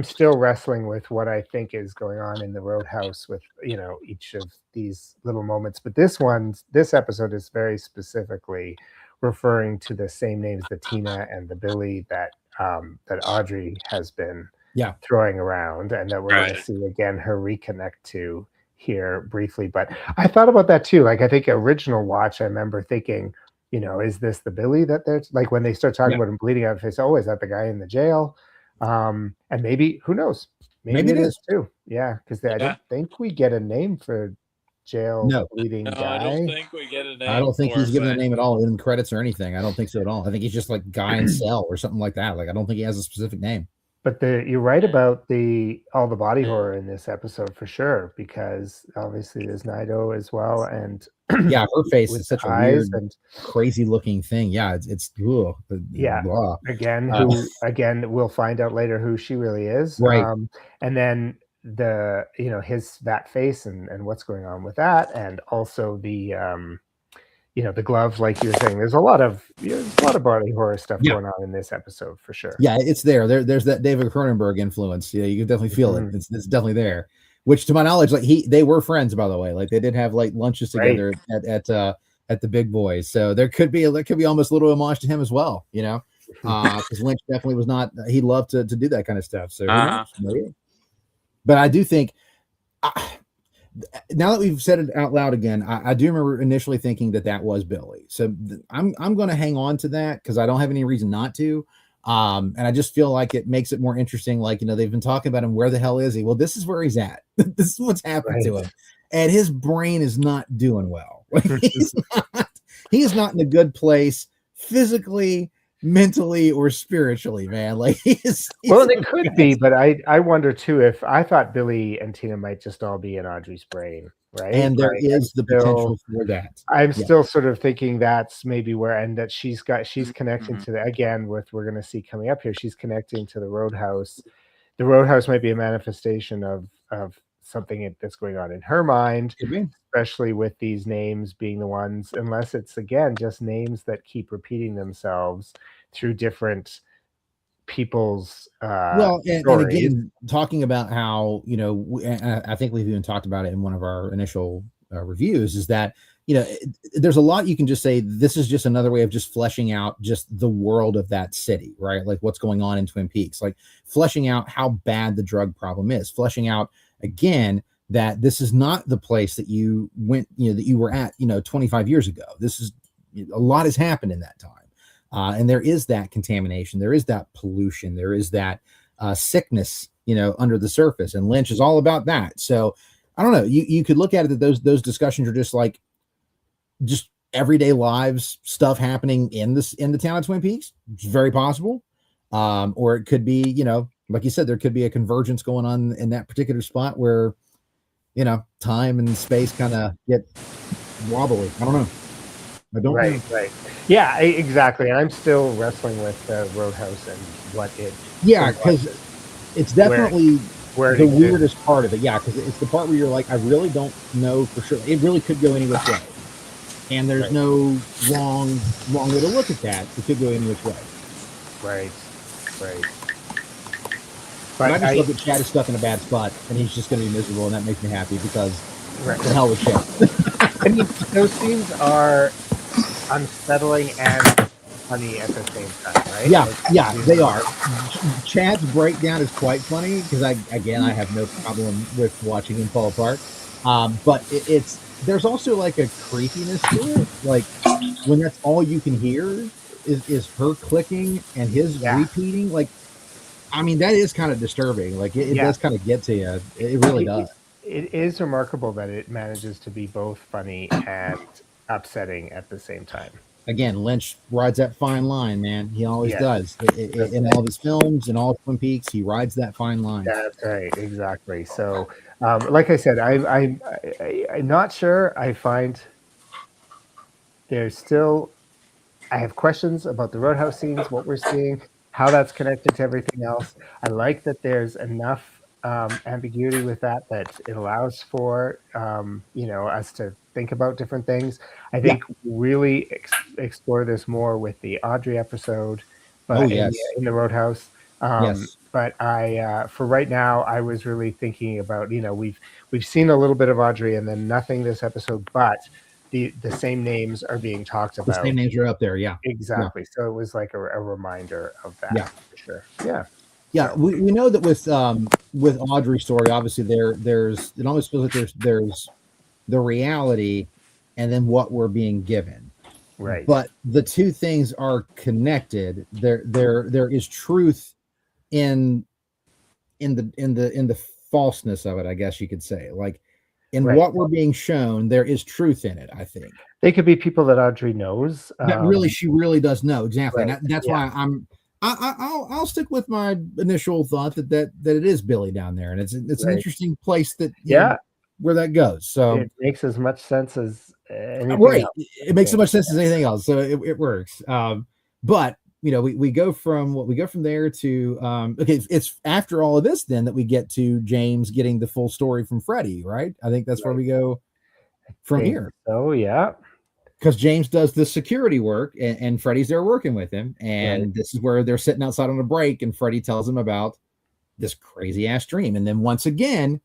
Speaker 3: still wrestling with what I think is going on in the Roadhouse with each of these little moments, but this episode is very specifically referring to the same names, the Tina and the Billy that Audrey has been throwing around, and that we're going to see again her reconnect to here briefly. But I thought about that too. Like I think original watch, I remember thinking, is this the Billy that they're like when they start talking about him bleeding out of his face? Oh, is that the guy in the jail? And maybe, who knows? Maybe it is too. Yeah, because I don't think we get a name for jail bleeding guy.
Speaker 1: I don't think we get a name.
Speaker 2: I don't think he's given a name at all in credits or anything. I don't think so at all. I think he's just like guy in cell or something like that. Like I don't think he has a specific name.
Speaker 3: But you're right about all the body horror in this episode for sure, because obviously there's Naido as well, and
Speaker 2: her face is such a weird and crazy looking thing. Yeah, it's blah.
Speaker 3: Again, we'll find out later who she really is.
Speaker 2: Right.
Speaker 3: And then that face and what's going on with that, and also the the glove, like you were saying, there's a lot of body horror stuff going on in this episode for sure.
Speaker 2: Yeah, it's there. There's that David Cronenberg influence. Yeah, you can definitely feel it. It's definitely there. Which, to my knowledge, like they were friends, by the way. Like they did have like lunches together at the Big Boys. So there could be almost a little homage to him as well. Because Lynch definitely was not. He loved to do that kind of stuff. So, but I do think. Now that we've said it out loud again, I do remember initially thinking that was Billy. So I'm going to hang on to that because I don't have any reason not to. And I just feel like it makes it more interesting. Like, they've been talking about him. Where the hell is he? Well, this is where he's at. This is what's happened to him. And his brain is not doing well. He is not in a good place physically, mentally, or spiritually, man. Like
Speaker 3: well, it could be, but I wonder too if I thought Billy and Tina might just all be in Audrey's brain, right?
Speaker 2: And there is the potential for that.
Speaker 3: I'm still sort of thinking that's maybe where, and that she's connecting to that again with we're going to see coming up here. She's connecting to the Roadhouse. The Roadhouse might be a manifestation of something that's going on in her mind,
Speaker 2: Could be.
Speaker 3: especially with these names being the ones, unless it's again just names that keep repeating themselves through different people's
Speaker 2: Well, and
Speaker 3: stories.
Speaker 2: again, talking about how, you know, I think we've even talked about it in one of our initial reviews, is that, you know, there's a lot you can just say, this is just another way of just fleshing out just the world of that city, right? Like what's going on in Twin Peaks, like fleshing out how bad the drug problem is, fleshing out again that this is not the place that you went, you know, that you were at, you know, 25 years ago. This is, a lot has happened in that time. And there is that contamination, there is that pollution, there is that sickness, you know, under the surface. And Lynch is all about that. So I don't know. You could look at it that those discussions are just like just everyday lives stuff happening in the town of Twin Peaks. It's very possible. Or it could be, you know, like you said, there could be a convergence going on in that particular spot where, you know, time and space kind of get wobbly. I don't know. I don't know.
Speaker 3: Right. Yeah, exactly. And I'm still wrestling with the Roadhouse and what it.
Speaker 2: Yeah, because it's definitely
Speaker 3: where
Speaker 2: the weirdest part of it. Yeah, because it's the part where you're like, I really don't know for sure. It really could go any which way, and there's no wrong way to look at that. It could go any which way.
Speaker 3: Right.
Speaker 2: But I just love that Chad is stuck in a bad spot, and he's just going to be miserable, and that makes me happy because the hell with Chad.
Speaker 3: I mean, those scenes are unsettling and funny at the same time, right?
Speaker 2: Yeah, they are. Chad's breakdown is quite funny because I have no problem with watching him fall apart. But there's also like a creepiness to it. Like when that's all you can hear is her clicking and his repeating. Like, I mean, that is kind of disturbing. Like it does kind of get to you. It really does.
Speaker 3: It is remarkable that it manages to be both funny and upsetting at the same time.
Speaker 2: Again, Lynch rides that fine line, man. He always does. In all of his films, in all of Twin Peaks, he rides that fine line.
Speaker 3: That's right, exactly. So, like I said, I'm not sure. I find there's still, I have questions about the Roadhouse scenes, what we're seeing, how that's connected to everything else. I like that there's enough ambiguity with that it allows for you know, us to think about different things. I think really explore this more with the Audrey episode, but in the Roadhouse. But I for right now, I was really thinking about, you know, we've seen a little bit of Audrey and then nothing this episode, but the same names are being talked about.
Speaker 2: The same names are up there,
Speaker 3: exactly. Yeah. So it was like a reminder of that. For sure.
Speaker 2: Yeah, we know that with Audrey's story, obviously there's it almost feels like there's the reality and then what we're being given.
Speaker 3: Right.
Speaker 2: But the two things are connected. There is truth in the falseness of it, I guess you could say. Like in what we're being shown, there is truth in it, I think.
Speaker 3: They could be people that Audrey knows.
Speaker 2: She really does know. Exactly. Right. That's why I'll stick with my initial thought that it is Billy down there, and it's an interesting place that know, where that goes. So
Speaker 3: it makes as much sense as anything else.
Speaker 2: It makes as much sense as anything else. So it works. But you know, we go from there to okay. It's after all of this then that we get to James getting the full story from Freddie, right? I think that's where we go from here.
Speaker 3: Oh yeah.
Speaker 2: Because James does the security work and Freddie's there working with him. And this is where they're sitting outside on a break and Freddie tells him about this crazy ass dream. And then once again,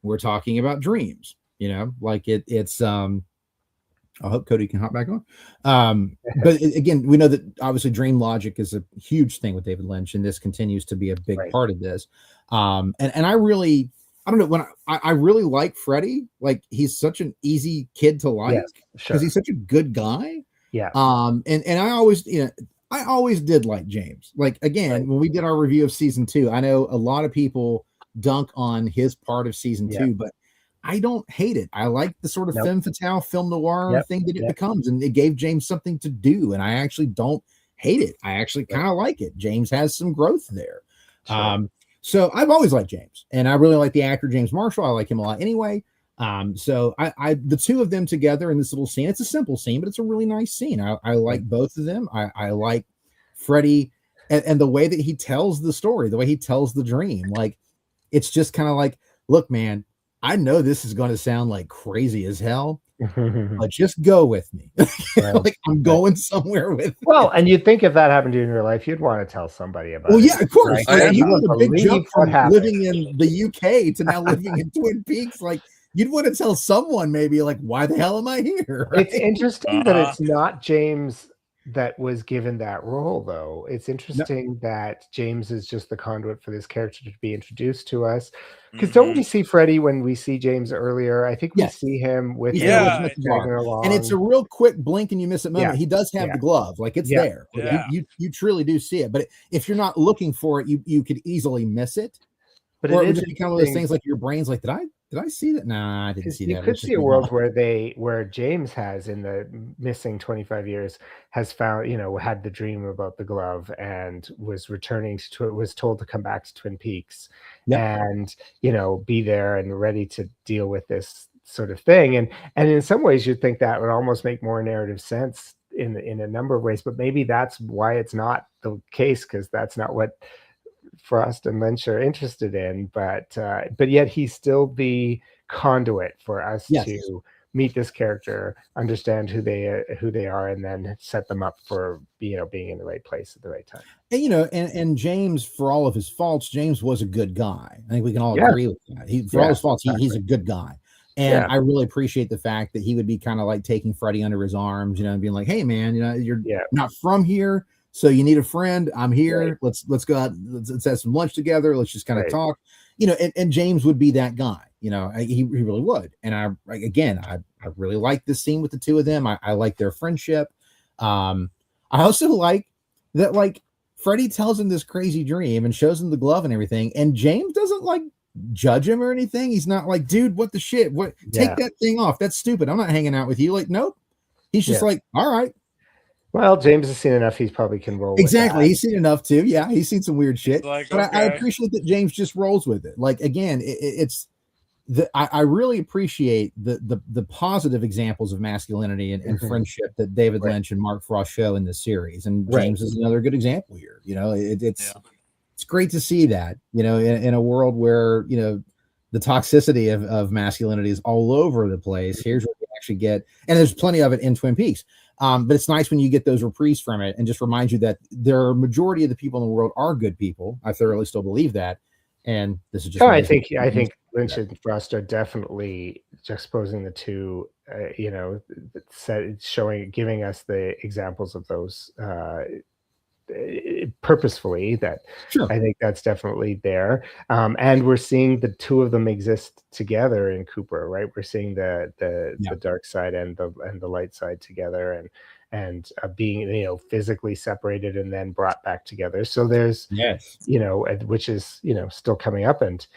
Speaker 2: we're talking about dreams, you know, like it's I hope Cody can hop back on. But again, we know that obviously dream logic is a huge thing with David Lynch, and this continues to be a big part of this. And I don't know, when I really like Freddie. Like he's such an easy kid to like because he's such a good guy.
Speaker 3: Yeah.
Speaker 2: And I always, you know, I always did like James. Like again, when we did our review of season 2, I know a lot of people dunk on his part of season 2, but I don't hate it. I like the sort of femme fatale film noir thing that it becomes, and it gave James something to do. And I actually don't hate it. I actually kind of like it. James has some growth there. Sure. So I've always liked James, and I really like the actor James Marshall. I like him a lot anyway. So I the two of them together in this little scene, it's a simple scene, but it's a really nice scene. I like both of them. I like Freddie and the way that he tells the story, the way he tells the dream. Like, it's just kind of like, look, man, I know this is going to sound like crazy as hell, but just go with me. Like I'm going somewhere with
Speaker 3: Well, and you'd think if that happened to you in your life, you'd want to tell somebody about
Speaker 2: well,
Speaker 3: it.
Speaker 2: yeah, of course.
Speaker 3: Right?
Speaker 2: Like, you
Speaker 3: wouldn't
Speaker 2: made a big
Speaker 3: believe
Speaker 2: jump
Speaker 3: what
Speaker 2: from
Speaker 3: happened.
Speaker 2: living in the UK to now living in Twin Peaks. Like, you'd want to tell someone maybe, like, why the hell am I here? Right?
Speaker 3: It's interesting that it's not James that was given that role, though. It's interesting that James is just the conduit for this character to be introduced to us. Because don't we see Freddie when we see James earlier? I think we see him with
Speaker 2: along. And it's a real quick blink and you miss it moment. He does have the glove, like it's there. You truly do see it. But if you're not looking for it, you could easily miss it. But or it would just become one of those things like your brain's like, did I see that? Nah, I didn't see that.
Speaker 3: You could see a world where James has, in the missing 25 years, has found, had the dream about the glove and was returning to it, was told to come back to Twin Peaks and, be there and ready to deal with this sort of thing. And in some ways you'd think that would almost make more narrative sense in a number of ways, but maybe that's why it's not the case, because that's not what Frost and Lynch are interested in, but yet he's still the conduit for us to meet this character, understand who they are, and then set them up for being in the right place at the right time.
Speaker 2: And and James, for all of his faults, James was a good guy. I think we can all agree with that. For all his faults, he's a good guy. And I really appreciate the fact that he would be kind of like taking Freddie under his arms, and being like, hey man, you're not from here. So you need a friend. I'm here. Let's go out. Let's have some lunch together. Let's just kind of talk, and James would be that guy, he really would. And I really like this scene with the two of them. I like their friendship. I also like that, like, Freddie tells him this crazy dream and shows him the glove and everything. And James doesn't like judge him or anything. He's not like, dude, what the shit? Take that thing off. That's stupid. I'm not hanging out with you. Like, nope. He's just like, all right.
Speaker 3: Well, James has seen enough. He's probably can roll.
Speaker 2: Exactly. He's seen enough too. Yeah. He's seen some weird shit, but I appreciate that James just rolls with it. Like, again, I really appreciate the positive examples of masculinity and friendship that David Lynch and Mark Frost show in this series. And James is another good example here. It's great to see that, in a world where, the toxicity of masculinity is all over the place. Here's what we actually get. And there's plenty of it in Twin Peaks. But it's nice when you get those reprises from it and just reminds you that there are a majority of the people in the world are good people. I thoroughly still believe that. And this is just,
Speaker 3: I think Lynch and Frost are definitely juxtaposing the two, giving us the examples of those, purposefully. That I think that's definitely there. And we're seeing the two of them exist together in Cooper, right? We're seeing the dark side and the light side together, and being physically separated and then brought back together. So there's which is still coming up, and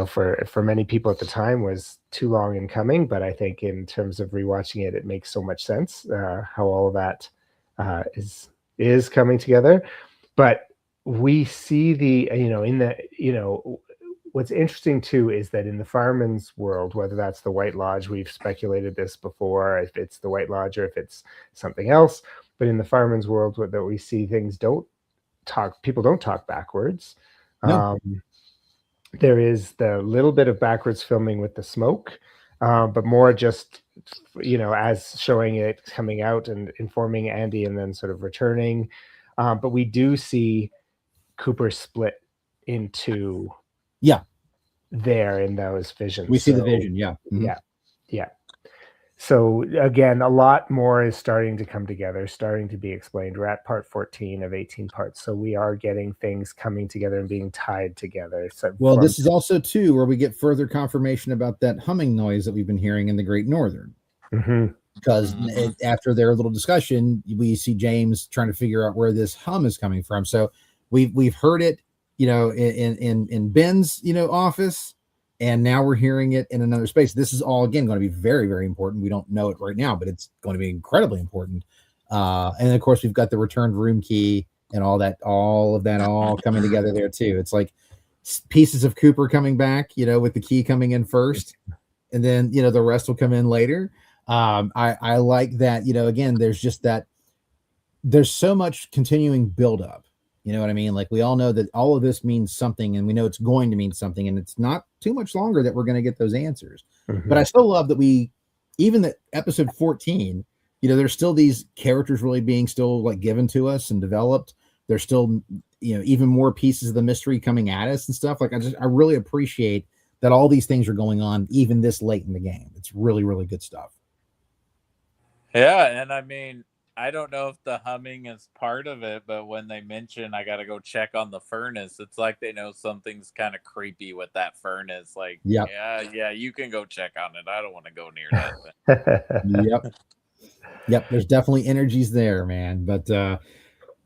Speaker 3: for many people at the time was too long in coming, but I think in terms of rewatching it makes so much sense how all of that is coming together. But we see what's interesting too is that in the fireman's world, whether that's the White Lodge, we've speculated this before, if it's the White Lodge or if it's something else, but in the fireman's world that we see, people don't talk backwards. There is the little bit of backwards filming with the smoke, but more just as showing it coming out and informing Andy and then sort of returning. But we do see Cooper split into there in those visions.
Speaker 2: We see the vision.
Speaker 3: Yeah. So again, a lot more is starting to come together, starting to be explained. We're at part 14 of 18 parts, so we are getting things coming together and being tied together. So
Speaker 2: this is also too where we get further confirmation about that humming noise that we've been hearing in the Great Northern. Because after their little discussion, we see James trying to figure out where this hum is coming from. So we've heard it, in Ben's office. And now we're hearing it in another space. This is all, again, going to be very, very important. We don't know it right now, but it's going to be incredibly important. And of course, we've got the returned room key and all of that coming together there too. It's like pieces of Cooper coming back, with the key coming in first, and then, the rest will come in later. I like that, again, there's so much continuing buildup You know what I mean? Like, we all know that all of this means something, and we know it's going to mean something, and it's not too much longer that we're going to get those answers. But I still love that even that episode 14, you know, there's still these characters really being still like given to us and developed. There's still, you know, even more pieces of the mystery coming at us and stuff. Like, I really appreciate that all these things are going on even this late in the game. It's really, really good stuff.
Speaker 1: Yeah, and I mean, I don't know if the humming is part of it, but when they mention I got to go check on the furnace, it's like they know something's kind of creepy with that furnace. Like, yeah, you can go check on it. I don't want to go near that
Speaker 2: thing. Yep. There's definitely energies there, man. But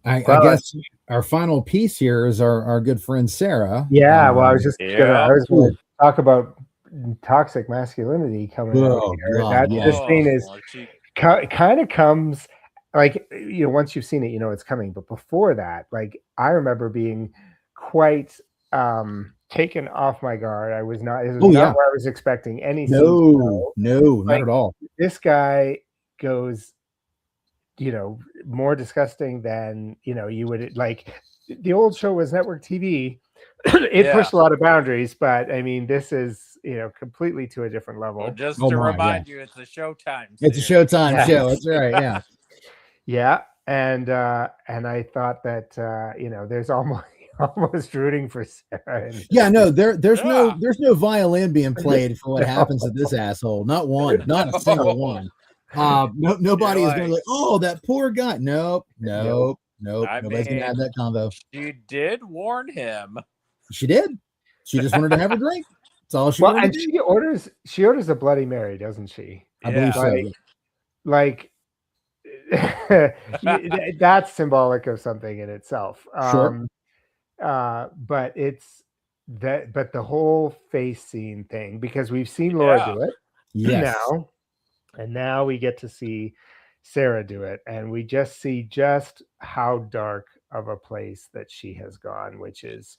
Speaker 2: I guess our final piece here is our good friend Sarah.
Speaker 3: Yeah. Well, I was just going to talk about toxic masculinity coming out here. This scene is kind of comes. Like, you know, once you've seen it, you know it's coming. But before that, like, I remember being quite taken off my guard. I was not. It was not where I was expecting any.
Speaker 2: No, not at all.
Speaker 3: This guy goes, you know, more disgusting than, you know, you would like. The old show was network TV. It pushed a lot of boundaries, but I mean, this is, you know, completely to a different level.
Speaker 1: Well, just to remind you, it's a Showtime.
Speaker 2: It's a Showtime show. That's right. Yeah.
Speaker 3: Yeah, and I thought that you know, there's almost rooting for Sarah.
Speaker 2: There's no violin being played for what happens to this asshole. Not one, not a single one. Nobody is going to like, oh, that poor guy. Nope. Nobody's going to have that convo.
Speaker 1: She did warn him.
Speaker 2: She did. She just wanted to have a drink. That's all she wanted to do.
Speaker 3: She orders a Bloody Mary, doesn't she?
Speaker 2: I believe so.
Speaker 3: Like that's symbolic of something in itself.
Speaker 2: Sure.
Speaker 3: But it's that, but the whole face scene thing, because we've seen Laura do it now, and now we get to see Sarah do it, and we just see just how dark of a place that she has gone, which is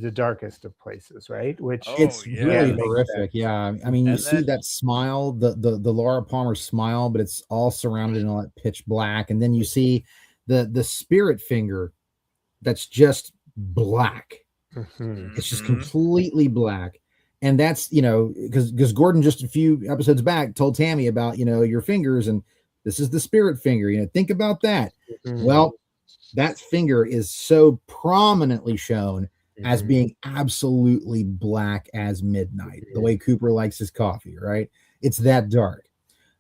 Speaker 3: the darkest of places, right? Which
Speaker 2: it's really horrific. Yeah, I mean, you see that smile, the Laura Palmer smile, but it's all surrounded in all that pitch black, and then you see the spirit finger that's just black. It's just completely black, and that's, you know, because Gordon just a few episodes back told Tammy about, you know, your fingers, and this is the spirit finger. You know, think about that. Well, that finger is so prominently shown as being absolutely black as midnight, the way Cooper likes his coffee, right? It's that dark.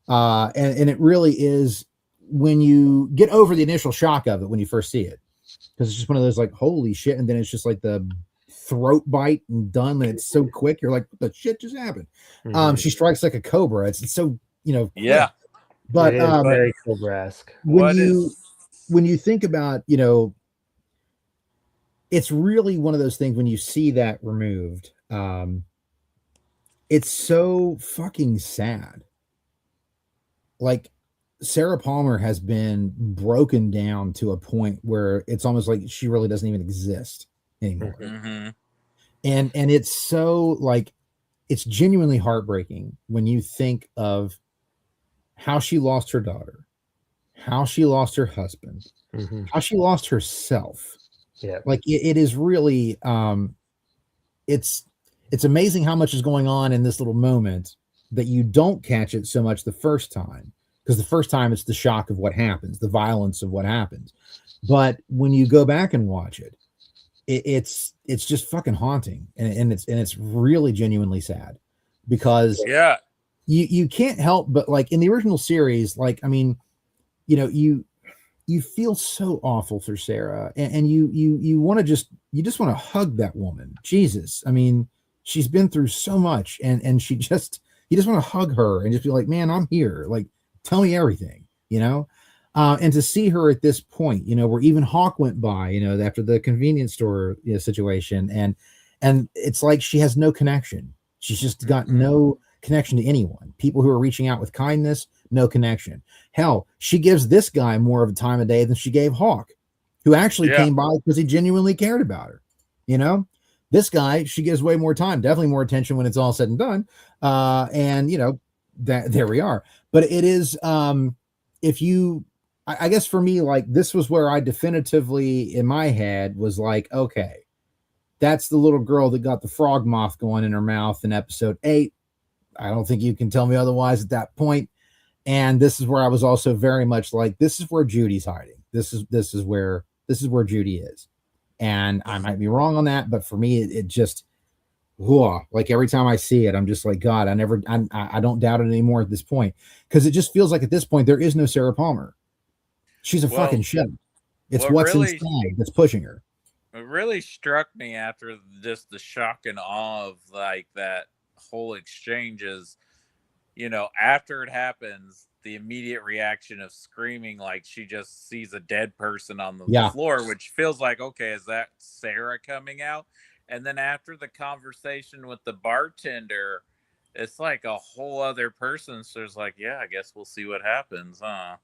Speaker 2: And it really is, when you get over the initial shock of it when you first see it, because it's just one of those like, holy shit, and then it's just like the throat bite and done, and it's so quick, you're like, what the shit just happened? She strikes like a cobra. It's so, you know, quick. But
Speaker 3: very Cobra-esque.
Speaker 2: When you think about, you know, it's really one of those things when you see that removed, it's so fucking sad. Like, Sarah Palmer has been broken down to a point where it's almost like she really doesn't even exist anymore. And it's so, like, it's genuinely heartbreaking when you think of how she lost her daughter, how she lost her husband, how she lost herself. Like, it is really it's amazing how much is going on in this little moment that you don't catch it so much the first time, because the first time it's the shock of what happens, the violence of what happens. But when you go back and watch it, it's just fucking haunting, and it's really genuinely sad, because you can't help but, like, in the original series, like, I mean, you know, you feel so awful for Sarah, and you want to just want to hug that woman. Jesus, I mean, she's been through so much, and you just want to hug her and just be like, man, I'm here. Like, tell me everything, you know. And to see her at this point, you know, where even Hawk went by, you know, after the convenience store, you know, situation, and it's like she has no connection. She's just got no connection to anyone. People who are reaching out with kindness, no connection. Hell, she gives this guy more of a time of day than she gave Hawk, who actually came by because he genuinely cared about her. You know, this guy, she gives way more time, definitely more attention when it's all said and done. And, you know, that there we are. But it is, if you I guess for me, like, this was where I definitively in my head was like, okay, that's the little girl that got the frog moth going in her mouth in episode 8. I don't think you can tell me otherwise at that point. And this is where I was also very much like, this is where Judy's hiding. This is where Judy is. And I might be wrong on that, but for me, it just, whoa, like every time I see it, I'm just like, God, I don't doubt it anymore at this point. Because it just feels like at this point, there is no Sarah Palmer. She's a fucking shit. It's what's really inside that's pushing her.
Speaker 1: It really struck me after just the shock and awe of like that whole exchange is, you know, after it happens, the immediate reaction of screaming like she just sees a dead person on the floor, which feels like, okay, is that Sarah coming out? And then after the conversation with the bartender, it's like a whole other person. So it's like, yeah, I guess we'll see what happens, huh?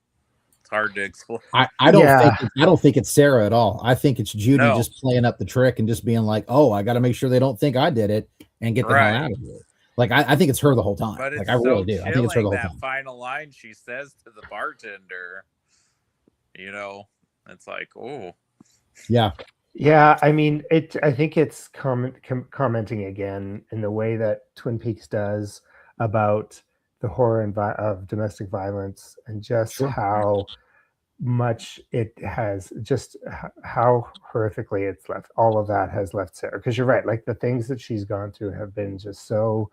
Speaker 1: It's hard to explain.
Speaker 2: I don't think it's Sarah at all. I think it's Judy just playing up the trick and just being like, oh, I got to make sure they don't think I did it and get the hell out of here. Like, I think it's her the whole time.
Speaker 1: But
Speaker 2: like, I really do. I think it's her the whole time.
Speaker 1: That final line she says to the bartender, you know, it's like, oh.
Speaker 2: Yeah.
Speaker 3: Yeah, I mean, I think it's commenting again in the way that Twin Peaks does about the horror of domestic violence and just how much it has, just how horrifically it's left. All of that has left Sarah. Because you're right, like the things that she's gone through have been just so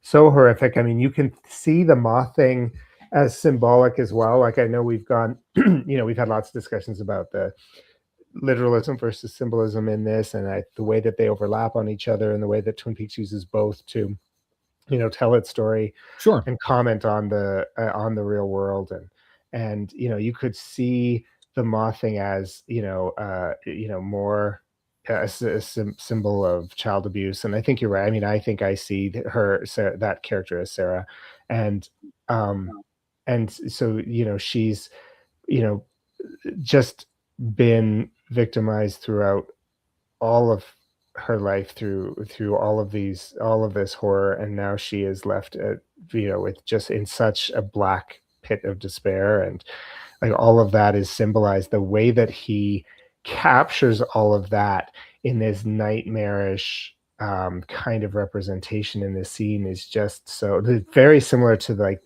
Speaker 3: horrific. I mean, you can see the moth thing as symbolic as well. Like, I know we've gone, you know, we've had lots of discussions about the literalism versus symbolism in this, and the way that they overlap on each other, and the way that Twin Peaks uses both to, you know, tell its story, and comment on the real world, and you know, you could see the moth thing as, you know, more a symbol of child abuse. And I think you're right. I mean, I think I see Sarah, that character as Sarah, and so, you know, she's, you know, just been victimized throughout all of her life through all of this horror, and now she is left you know, with just in such a black pit of despair, and like all of that is symbolized. The way that he captures all of that in this nightmarish kind of representation in this scene is just so very similar to like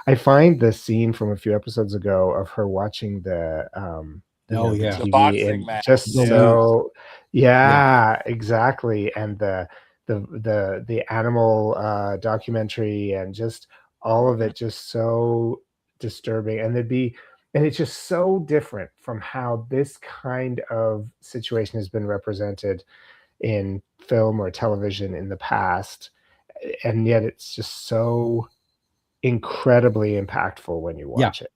Speaker 3: I find the scene from a few episodes ago of her watching the TV,
Speaker 1: the boxing match.
Speaker 3: Just exactly. And the animal documentary, and just all of it just so disturbing. And it's just so different from how this kind of situation has been represented in film or television in the past, and yet it's just so incredibly impactful when you watch it.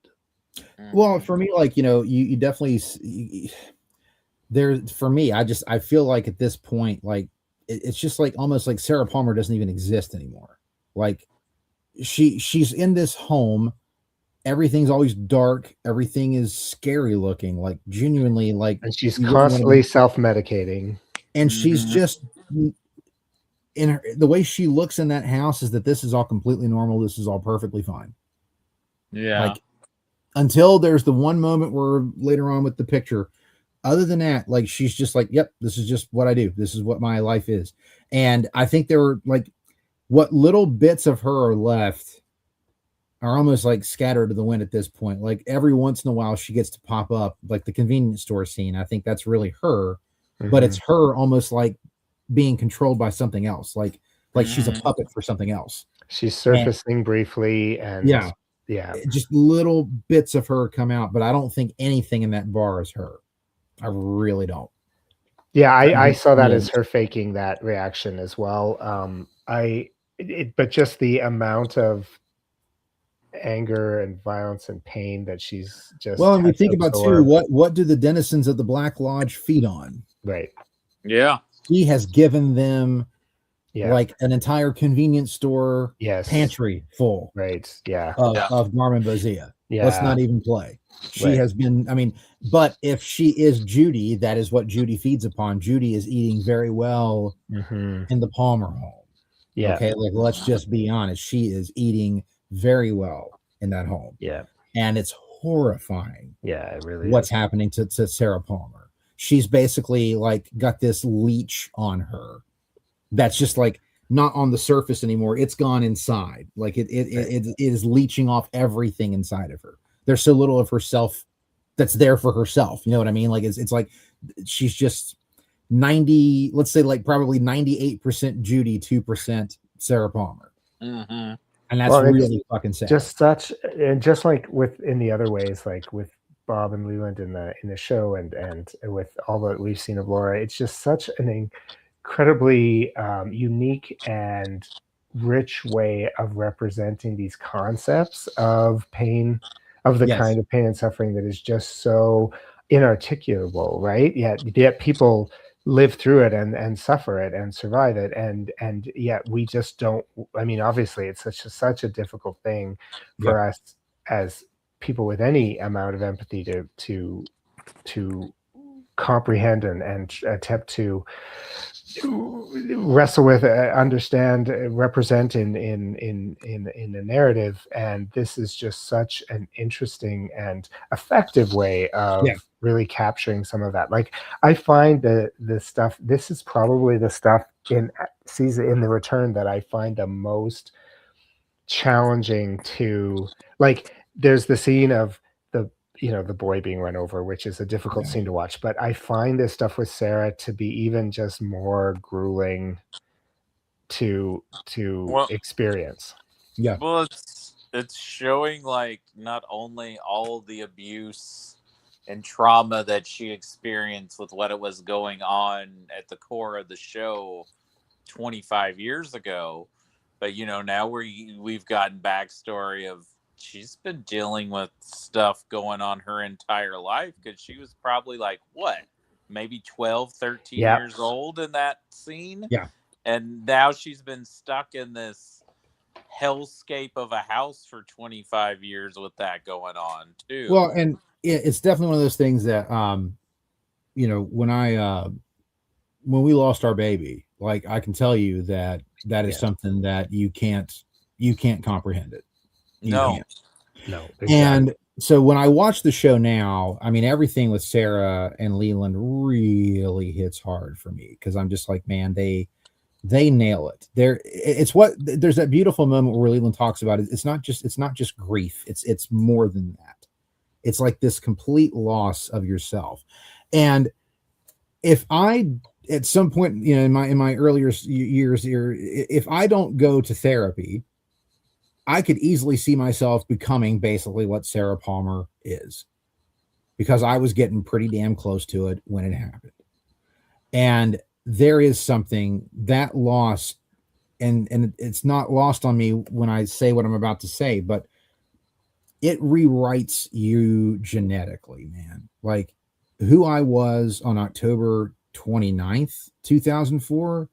Speaker 2: Well, for me, like, you know, you definitely for me, I feel like at this point, like it's just like almost like Sarah Palmer doesn't even exist anymore. Like she's in this home, everything's always dark, everything is scary looking, like genuinely, like,
Speaker 3: and she's constantly self-medicating,
Speaker 2: and she's just in the way she looks in that house is that this is all completely normal, this is all perfectly fine. Like, until there's the one moment where later on with the picture, other than that, like, she's just like, yep, this is just what I do, this is what my life is. And I think there were like, what little bits of her are left are almost like scattered to the wind at this point. Like every once in a while she gets to pop up, like the convenience store scene. I think that's really her, but it's her almost like being controlled by something else, like she's a puppet for something else.
Speaker 3: She's surfacing briefly, and
Speaker 2: just little bits of her come out, but I don't think anything in that bar is her. I really don't.
Speaker 3: I saw that as her faking that reaction as well. But just the amount of anger and violence and pain that she's just,
Speaker 2: well, and we think about too, what do the denizens of the Black Lodge feed on?
Speaker 3: Right.
Speaker 2: He has given them like an entire convenience store pantry full of Norman Bozia. Let's not even play. She has been, I mean, but if she is Judy, that is what Judy feeds upon. Judy is eating very well in the Palmer home. Okay, like, let's just be honest, she is eating very well in that home.
Speaker 3: Yeah.
Speaker 2: And it's horrifying.
Speaker 3: Yeah, it really
Speaker 2: what's
Speaker 3: is.
Speaker 2: happening to Sarah Palmer. She's basically like got this leech on her that's just like not on the surface anymore. It's gone inside. Like it is leeching off everything inside of her. There's so little of herself that's there for herself. You know what I mean? Like it's like she's just 90, let's say like probably 98% Judy, 2% Sarah Palmer.
Speaker 1: Mm-hmm.
Speaker 2: And that's really fucking sad.
Speaker 3: Just like with in the other ways, like with Bob and Leland in the show and with all that we've seen of Laura, it's just such an incredibly unique and rich way of representing these concepts of pain, of the kind of pain and suffering that is just so inarticulable, right? Yet people live through it and suffer it and survive it, and yet we just don't. I mean, obviously it's such a difficult thing for us as people with any amount of empathy to comprehend and attempt to wrestle with, understand, represent in a narrative. And this is just such an interesting and effective way of really capturing some of that. Like, I find the stuff, this is probably the stuff in The Return that I find the most challenging to, like, there's the scene of the boy being run over, which is a difficult scene to watch, but I find this stuff with Sarah to be even just more grueling to experience.
Speaker 1: Well, it's showing like not only all the abuse and trauma that she experienced with what it was going on at the core of the show 25 years ago, but now we've gotten backstory of she's been dealing with stuff going on her entire life, because she was probably like maybe 12, 13 years old in that scene, and now she's been stuck in this hellscape of a house for 25 years with that going on too.
Speaker 2: Well, and it's definitely one of those things that when we lost our baby, like, I can tell you that is something that you can't comprehend it.
Speaker 1: No.
Speaker 3: Exactly.
Speaker 2: And so when I watch the show now, I mean, everything with Sarah and Leland really hits hard for me, because I'm just like, man, they nail it. There's that beautiful moment where Leland talks about it. It's not just grief. It's more than that. It's like this complete loss of yourself. And if I, at some point, in my earlier years here, if I don't go to therapy, I could easily see myself becoming basically what Sarah Palmer is, because I was getting pretty damn close to it when it happened. And there is something, that loss, and it's not lost on me when I say what I'm about to say, but it rewrites you genetically, man. Like, who I was on October 29th, 2004,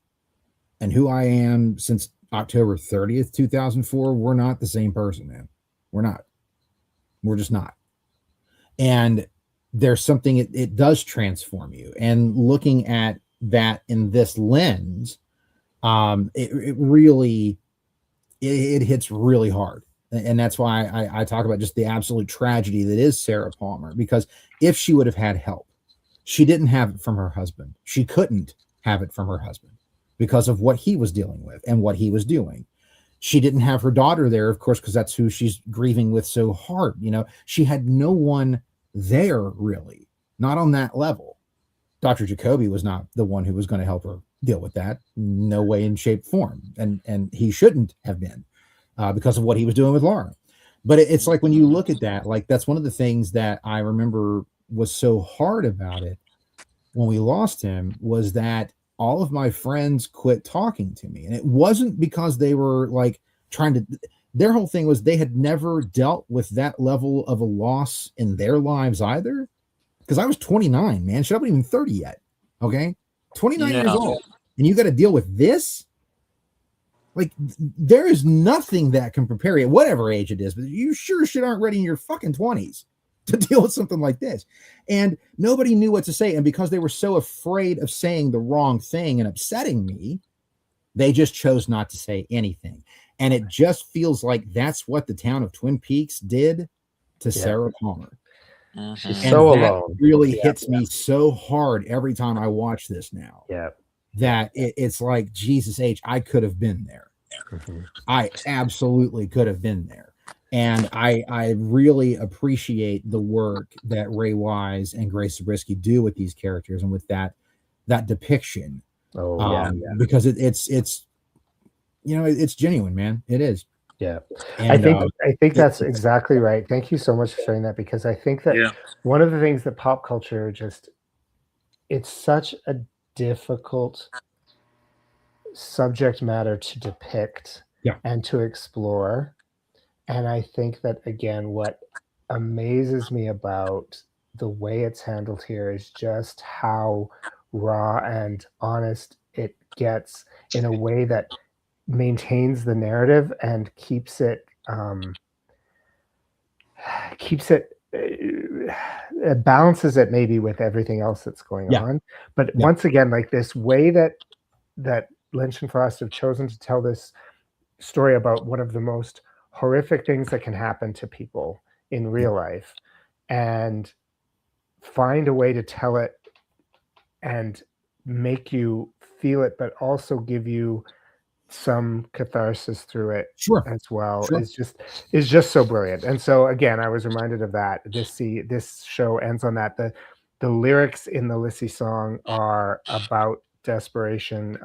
Speaker 2: and who I am since October 30th, 2004, we're not the same person, man. We're not. We're just not. And there's something, it does transform you. And looking at that in this lens, it really hits really hard. And that's why I talk about just the absolute tragedy that is Sarah Palmer, because if she would have had help, she didn't have it from her husband. She couldn't have it from her husband because of what he was dealing with and what he was doing. She didn't have her daughter there, of course, because that's who she's grieving with so hard. She had no one there, really, not on that level. Dr. Jacoby was not the one who was going to help her deal with that. No way in shape, form. And he shouldn't have been, because of what he was doing with Laura. But it's like, when you look at that, like, that's one of the things that I remember was so hard about it when we lost him, was that all of my friends quit talking to me. And it wasn't because they were like trying to, their whole thing was they had never dealt with that level of a loss in their lives either. Because I was 29, man. Shit, I wasn't even 30 yet. Okay. 29 years old. And you got to deal with this. Like, there is nothing that can prepare you at whatever age it is, but you sure shit aren't ready in your fucking 20s to deal with something like this. And nobody knew what to say. And because they were so afraid of saying the wrong thing and upsetting me, they just chose not to say anything. And it just feels like that's what the town of Twin Peaks did to Sarah Palmer.
Speaker 3: She's
Speaker 2: And
Speaker 3: so
Speaker 2: that
Speaker 3: alone.
Speaker 2: really hits me so hard every time I watch this now.
Speaker 3: Yeah.
Speaker 2: That it's like, Jesus H, I could have been there. I absolutely could have been there. And I really appreciate the work that Ray Wise and Grace Zabriskie do with these characters and with that depiction. Because it's you know, it's genuine, man. It is.
Speaker 3: Yeah.
Speaker 2: And,
Speaker 3: I think that's exactly right. Thank you so much for sharing that, because I think that one of the things that pop culture it's such a difficult subject matter to depict and to explore. And I think that, again, what amazes me about the way it's handled here is just how raw and honest it gets, in a way that maintains the narrative and keeps it it balances it maybe with everything else that's going on. But once again, like, this way that Lynch and Frost have chosen to tell this story about one of the most horrific things that can happen to people in real life, and find a way to tell it and make you feel it, but also give you some catharsis through it as well, is just so brilliant. And so, again, I was reminded of that. This show ends on that. The lyrics in the Lissy song are about desperation.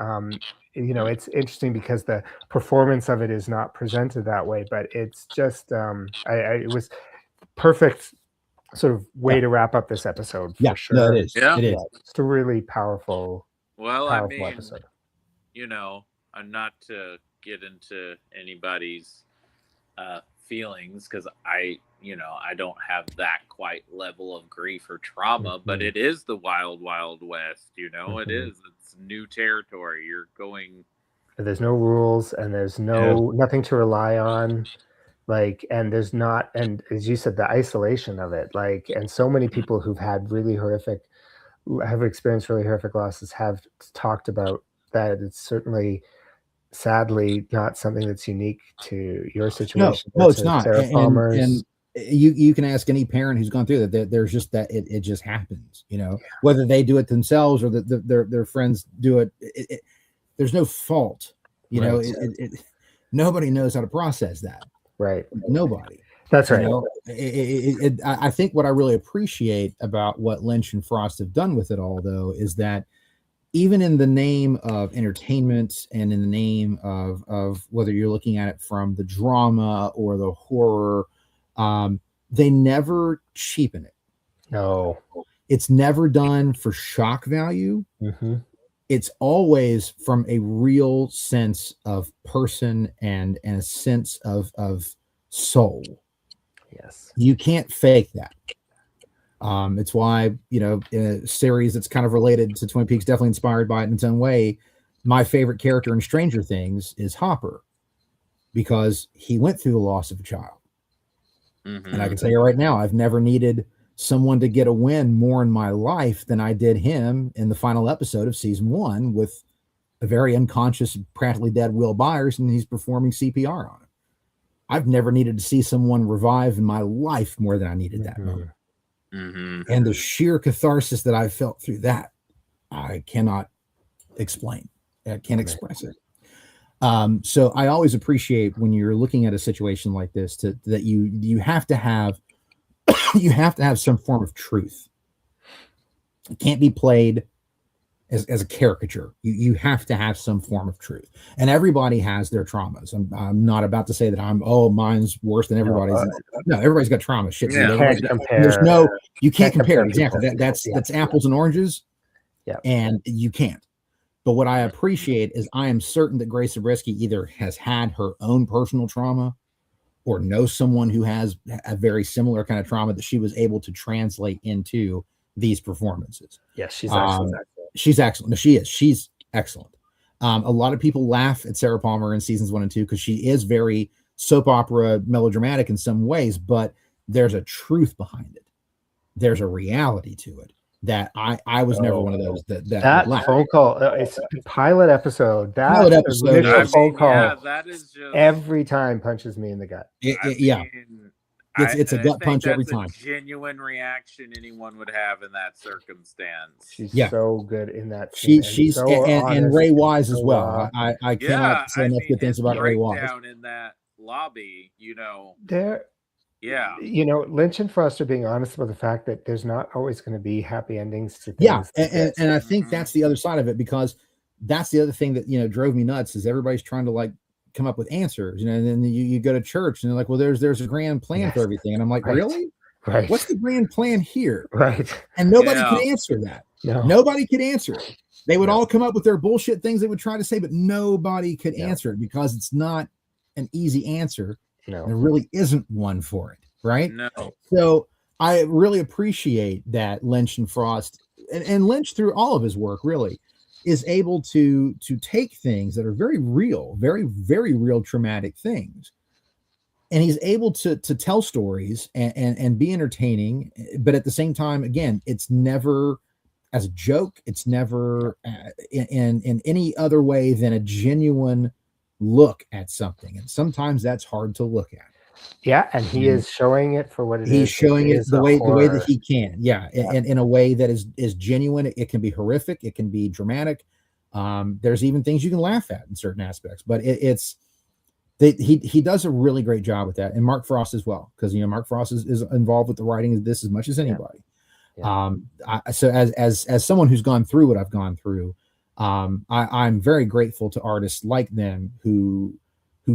Speaker 3: You know, it's interesting because the performance of it is not presented that way, but it's just it was perfect sort of way to wrap up this episode, for sure.
Speaker 2: No, it is. It is.
Speaker 3: It's a really powerful
Speaker 1: episode. You know, not to get into anybody's feelings, because I don't have that quite level of grief or trauma, but it is the wild, wild west. You know, it's new territory. You're going.
Speaker 3: There's no rules, and there's nothing to rely on. Like, and there's not, and as you said, the isolation of it, like, and so many people who've had have experienced really horrific losses have talked about that. It's certainly, sadly, not something that's unique to your situation.
Speaker 2: No, it's not. And you can ask any parent who's gone through that. There's just that it just happens, you know, whether they do it themselves or their friends do it. There's no fault, you know. Nobody knows how to process that.
Speaker 3: Right.
Speaker 2: Nobody.
Speaker 3: That's right.
Speaker 2: You know, I think what I really appreciate about what Lynch and Frost have done with it all, though, is that even in the name of entertainment and in the name of whether you're looking at it from the drama or the horror, they never cheapen it.
Speaker 3: No.
Speaker 2: It's never done for shock value. It's always from a real sense of person and a sense of soul.
Speaker 3: Yes.
Speaker 2: You can't fake that. It's why, you know, in a series that's kind of related to Twin Peaks, definitely inspired by it in its own way, my favorite character in Stranger Things is Hopper, because he went through the loss of a child. And I can tell you right now, I've never needed someone to get a win more in my life than I did him in the final episode of season 1 with a very unconscious, practically dead Will Byers, and he's performing CPR on him. I've never needed to see someone revive in my life more than I needed that moment. And the sheer catharsis that I felt through that, I cannot explain. I can't express it. So I always appreciate when you're looking at a situation like this that you have to have you have to have some form of truth. It can't be played as a caricature. You have to have some form of truth. And everybody has their traumas. I'm not about to say that mine's worse than everybody's. No, everybody's got trauma. Shit.
Speaker 3: You can't compare.
Speaker 2: You can't compare. Exactly. That's apples and oranges.
Speaker 3: Yeah.
Speaker 2: And you can't. But what I appreciate is I am certain that Grace Zabriskie either has had her own personal trauma or knows someone who has a very similar kind of trauma that she was able to translate into these performances.
Speaker 3: Yes, she's excellent.
Speaker 2: She's excellent. No, she is. She's excellent. A lot of people laugh at Sarah Palmer in seasons 1 and 2 because she is very soap opera melodramatic in some ways, but there's a truth behind it. There's a reality to it that I was never one of those that
Speaker 3: phone call. It's pilot episode. That phone call.
Speaker 1: That is just
Speaker 3: every time punches me in the gut.
Speaker 1: I mean,
Speaker 2: It's a gut
Speaker 1: think
Speaker 2: punch every
Speaker 1: that's a
Speaker 2: time.
Speaker 1: genuine reaction anyone would have in that circumstance.
Speaker 3: She's so good in that scene.
Speaker 2: She's
Speaker 3: so
Speaker 2: and Ray Wise as well. I cannot say enough good things about Ray Wise.
Speaker 1: Down in that lobby,
Speaker 3: there.
Speaker 1: Yeah.
Speaker 3: Lynch and Frost are being honest about the fact that there's not always going to be happy endings to things.
Speaker 2: Yeah, and I think that's the other side of it, because that's the other thing that drove me nuts, is everybody's trying to like come up with answers, and then you go to church and they're like, well, there's a grand plan for everything, and I'm like, really?
Speaker 3: Right.
Speaker 2: What's the grand plan here?
Speaker 3: Right.
Speaker 2: And nobody could answer that.
Speaker 3: No.
Speaker 2: Nobody could answer it. They would all come up with their bullshit things they would try to say, but nobody could answer it, because it's not an easy answer.
Speaker 3: No.
Speaker 2: There really isn't one for it, right?
Speaker 1: No.
Speaker 2: So I really appreciate that Lynch and Frost, and Lynch through all of his work really is able to take things that are very real, very, very real traumatic things, and he's able to tell stories and be entertaining, but at the same time, again, it's never as a joke, it's never in any other way than a genuine look at something, and sometimes that's hard to look at.
Speaker 3: Yeah, and he is showing it for what it is.
Speaker 2: He's showing it the way that he can. Yeah, in a way that is genuine. It can be horrific. It can be dramatic. There's even things you can laugh at in certain aspects. But he does a really great job with that, and Mark Frost as well, because Mark Frost is involved with the writing of this as much as anybody. Yeah. So as someone who's gone through what I've gone through, I'm very grateful to artists like them who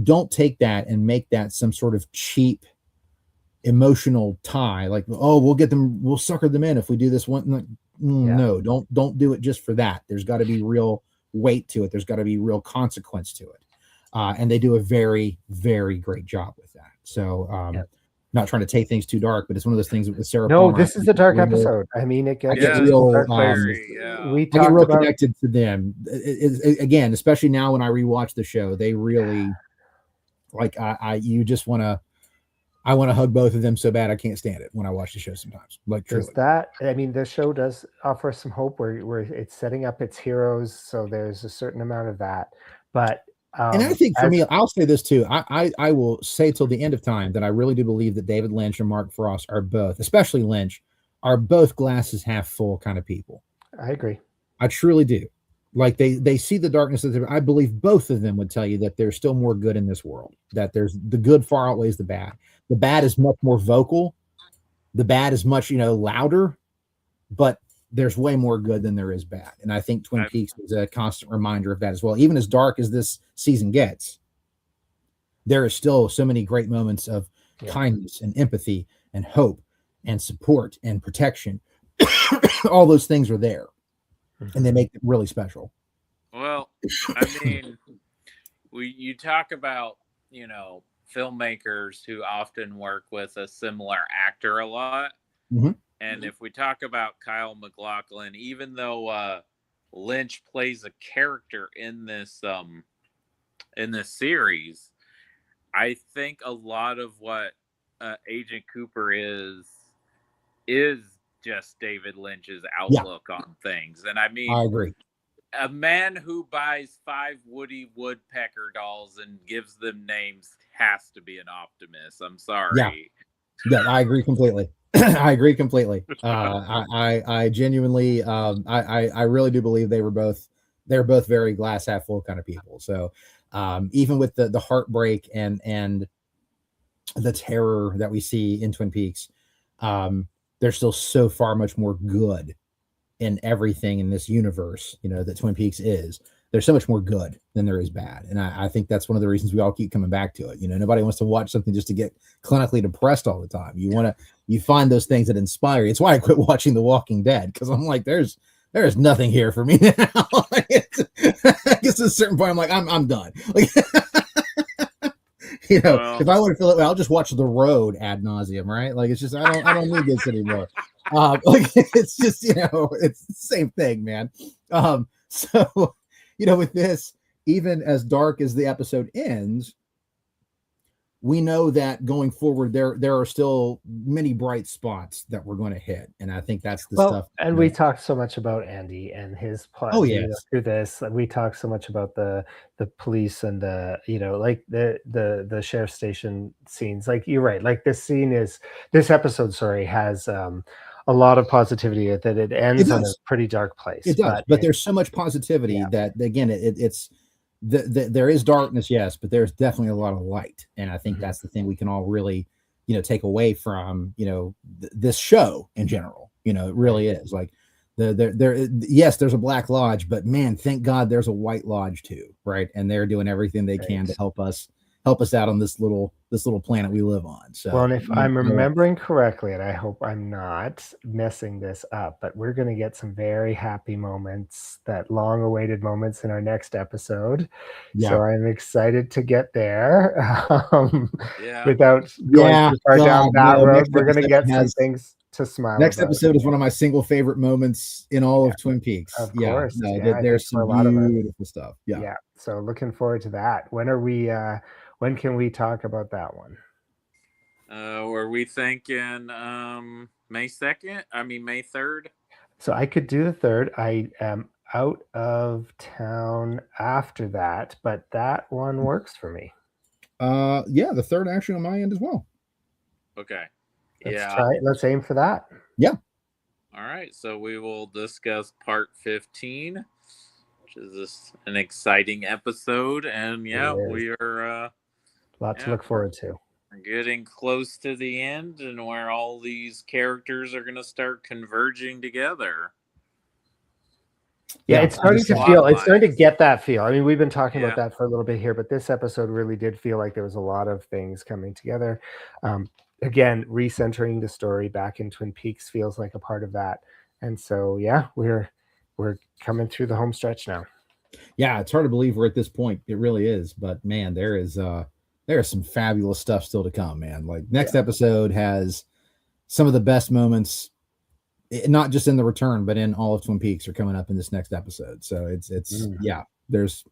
Speaker 2: don't take that and make that some sort of cheap emotional tie, like, oh, we'll sucker them in if we do this one. No, don't do it just for that. There's got to be real weight to it. There's got to be real consequence to it. And they do a very, very great job with that. So not trying to take things too dark, but it's one of those things with Sarah Palmer.
Speaker 3: This is a dark episode. I mean, it gets
Speaker 2: real.
Speaker 3: We
Speaker 2: get real connected to them. Again, especially now when I rewatch the show, they really like. You just want to. I want to hug both of them so bad I can't stand it when I watch the show sometimes. Like, truly.
Speaker 3: The show does offer some hope where it's setting up its heroes, so there's a certain amount of that. But
Speaker 2: and I think for me, I'll say this too. I will say till the end of time that I really do believe that David Lynch and Mark Frost are both, especially Lynch, are both glasses half full kind of people.
Speaker 3: I agree.
Speaker 2: I truly do. Like they see the darkness of I believe both of them would tell you that there's still more good in this world, that there's the good far outweighs the bad. The bad is much more vocal. The bad is much, louder, but there's way more good than there is bad. And I think Twin Peaks is a constant reminder of that as well. Even as dark as this season gets, there is still so many great moments of kindness and empathy and hope and support and protection. All those things are there, and they make it really special.
Speaker 1: Well, I mean, you talk about, filmmakers who often work with a similar actor a lot.
Speaker 2: Mm-hmm.
Speaker 1: And if we talk about Kyle MacLachlan, even though Lynch plays a character in this series, I think a lot of what Agent Cooper is just David Lynch's outlook on things. And I mean,
Speaker 2: I agree.
Speaker 1: A man who buys 5 Woody Woodpecker dolls and gives them names has to be an optimist. I'm sorry.
Speaker 2: Yeah, I agree completely. I agree completely. I genuinely, I really do believe they're both very glass half full kind of people. So even with the heartbreak and the terror that we see in Twin Peaks, there's still so far much more good in everything in this universe, that Twin Peaks is. There's so much more good than there is bad. And I think that's one of the reasons we all keep coming back to it. Nobody wants to watch something just to get clinically depressed all the time. You find those things that inspire you. It's why I quit watching The Walking Dead, because I'm like, there's nothing here for me now. I guess at a certain point I'm like, I'm done. Like, if I want to feel it, I'll just watch The Road ad nauseum, right? Like, it's just I don't need this anymore. Like, it's just it's the same thing, man. So with this, even as dark as the episode ends, we know that going forward, there are still many bright spots that we're going to hit, and I think that's the stuff.
Speaker 3: And we talked so much about Andy and his plot.
Speaker 2: Oh yes,
Speaker 3: through this, we talked so much about the police and the like the sheriff's station scenes. Like you're right. Like this episode, sorry, has a lot of positivity that it ends on a pretty dark place.
Speaker 2: It does, but there's so much positivity that again, it's. There is darkness, yes, but there's definitely a lot of light, and I think that's the thing we can all really, take away from this show in general. It really is like yes, there's a Black Lodge, but man, thank God there's a White Lodge too, right? And they're doing everything they can to help us out on this little planet we live on. So,
Speaker 3: well, and if I'm remembering correctly, and I hope I'm not messing this up, but we're going to get some very happy moments, that long-awaited moments in our next episode. Yeah. So I'm excited to get there. Without going too far down that road, we're going to get some things to smile.
Speaker 2: Next episode is one of my single favorite moments in all of Twin Peaks.
Speaker 3: Of course,
Speaker 2: there's some beautiful stuff.
Speaker 3: Yeah. So looking forward to that. When can we talk about that one?
Speaker 1: Were we thinking May 2nd? I mean May 3rd?
Speaker 3: So I could do the 3rd. I am out of town after that, but that one works for me.
Speaker 2: Yeah, the 3rd actually on my end as well.
Speaker 1: Okay.
Speaker 3: Let's aim for that.
Speaker 2: Yeah.
Speaker 1: All right. So we will discuss part 15, which is an exciting episode, and we are
Speaker 3: a lot to look forward to.
Speaker 1: We're getting close to the end, and where all these characters are going to start converging together.
Speaker 3: Yeah, it's starting to get that feel. I mean, we've been talking about that for a little bit here, but this episode really did feel like there was a lot of things coming together. Again, recentering the story back in Twin Peaks feels like a part of that. And so, we're coming through the home stretch now.
Speaker 2: Yeah, it's hard to believe we're at this point. It really is. But man, there is some fabulous stuff still to come, man. Like next episode has some of the best moments, not just in the return, but in all of Twin Peaks are coming up in this next episode. So there's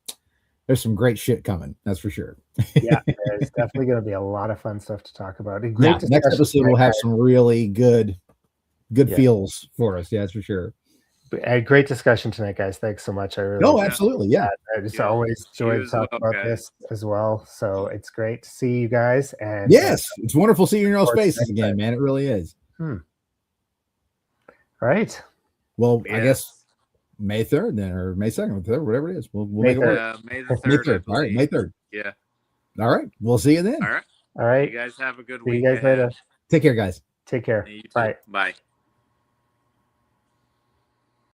Speaker 2: some great shit coming. That's for sure.
Speaker 3: There's definitely going to be a lot of fun stuff to talk about.
Speaker 2: Next episode will have some really good feels for us. Yeah, that's for sure.
Speaker 3: A great discussion tonight, guys. Thanks so much. I really
Speaker 2: absolutely. Yeah.
Speaker 3: I just always enjoy to talk about this as well. So it's great to see you guys. And
Speaker 2: yes, it's wonderful seeing your faces again, man. It really is.
Speaker 3: All right.
Speaker 2: Well, I guess May 3rd then, or May 2nd, or 3rd, whatever it is. We'll make it work.
Speaker 1: May the 3rd.
Speaker 2: All right, May 3rd.
Speaker 1: Yeah.
Speaker 2: All right. We'll see you then.
Speaker 1: All right.
Speaker 3: All right.
Speaker 1: You guys have a good
Speaker 3: week.
Speaker 1: See
Speaker 3: you guys later.
Speaker 2: Take care, guys.
Speaker 3: Take care.
Speaker 1: Bye. Bye.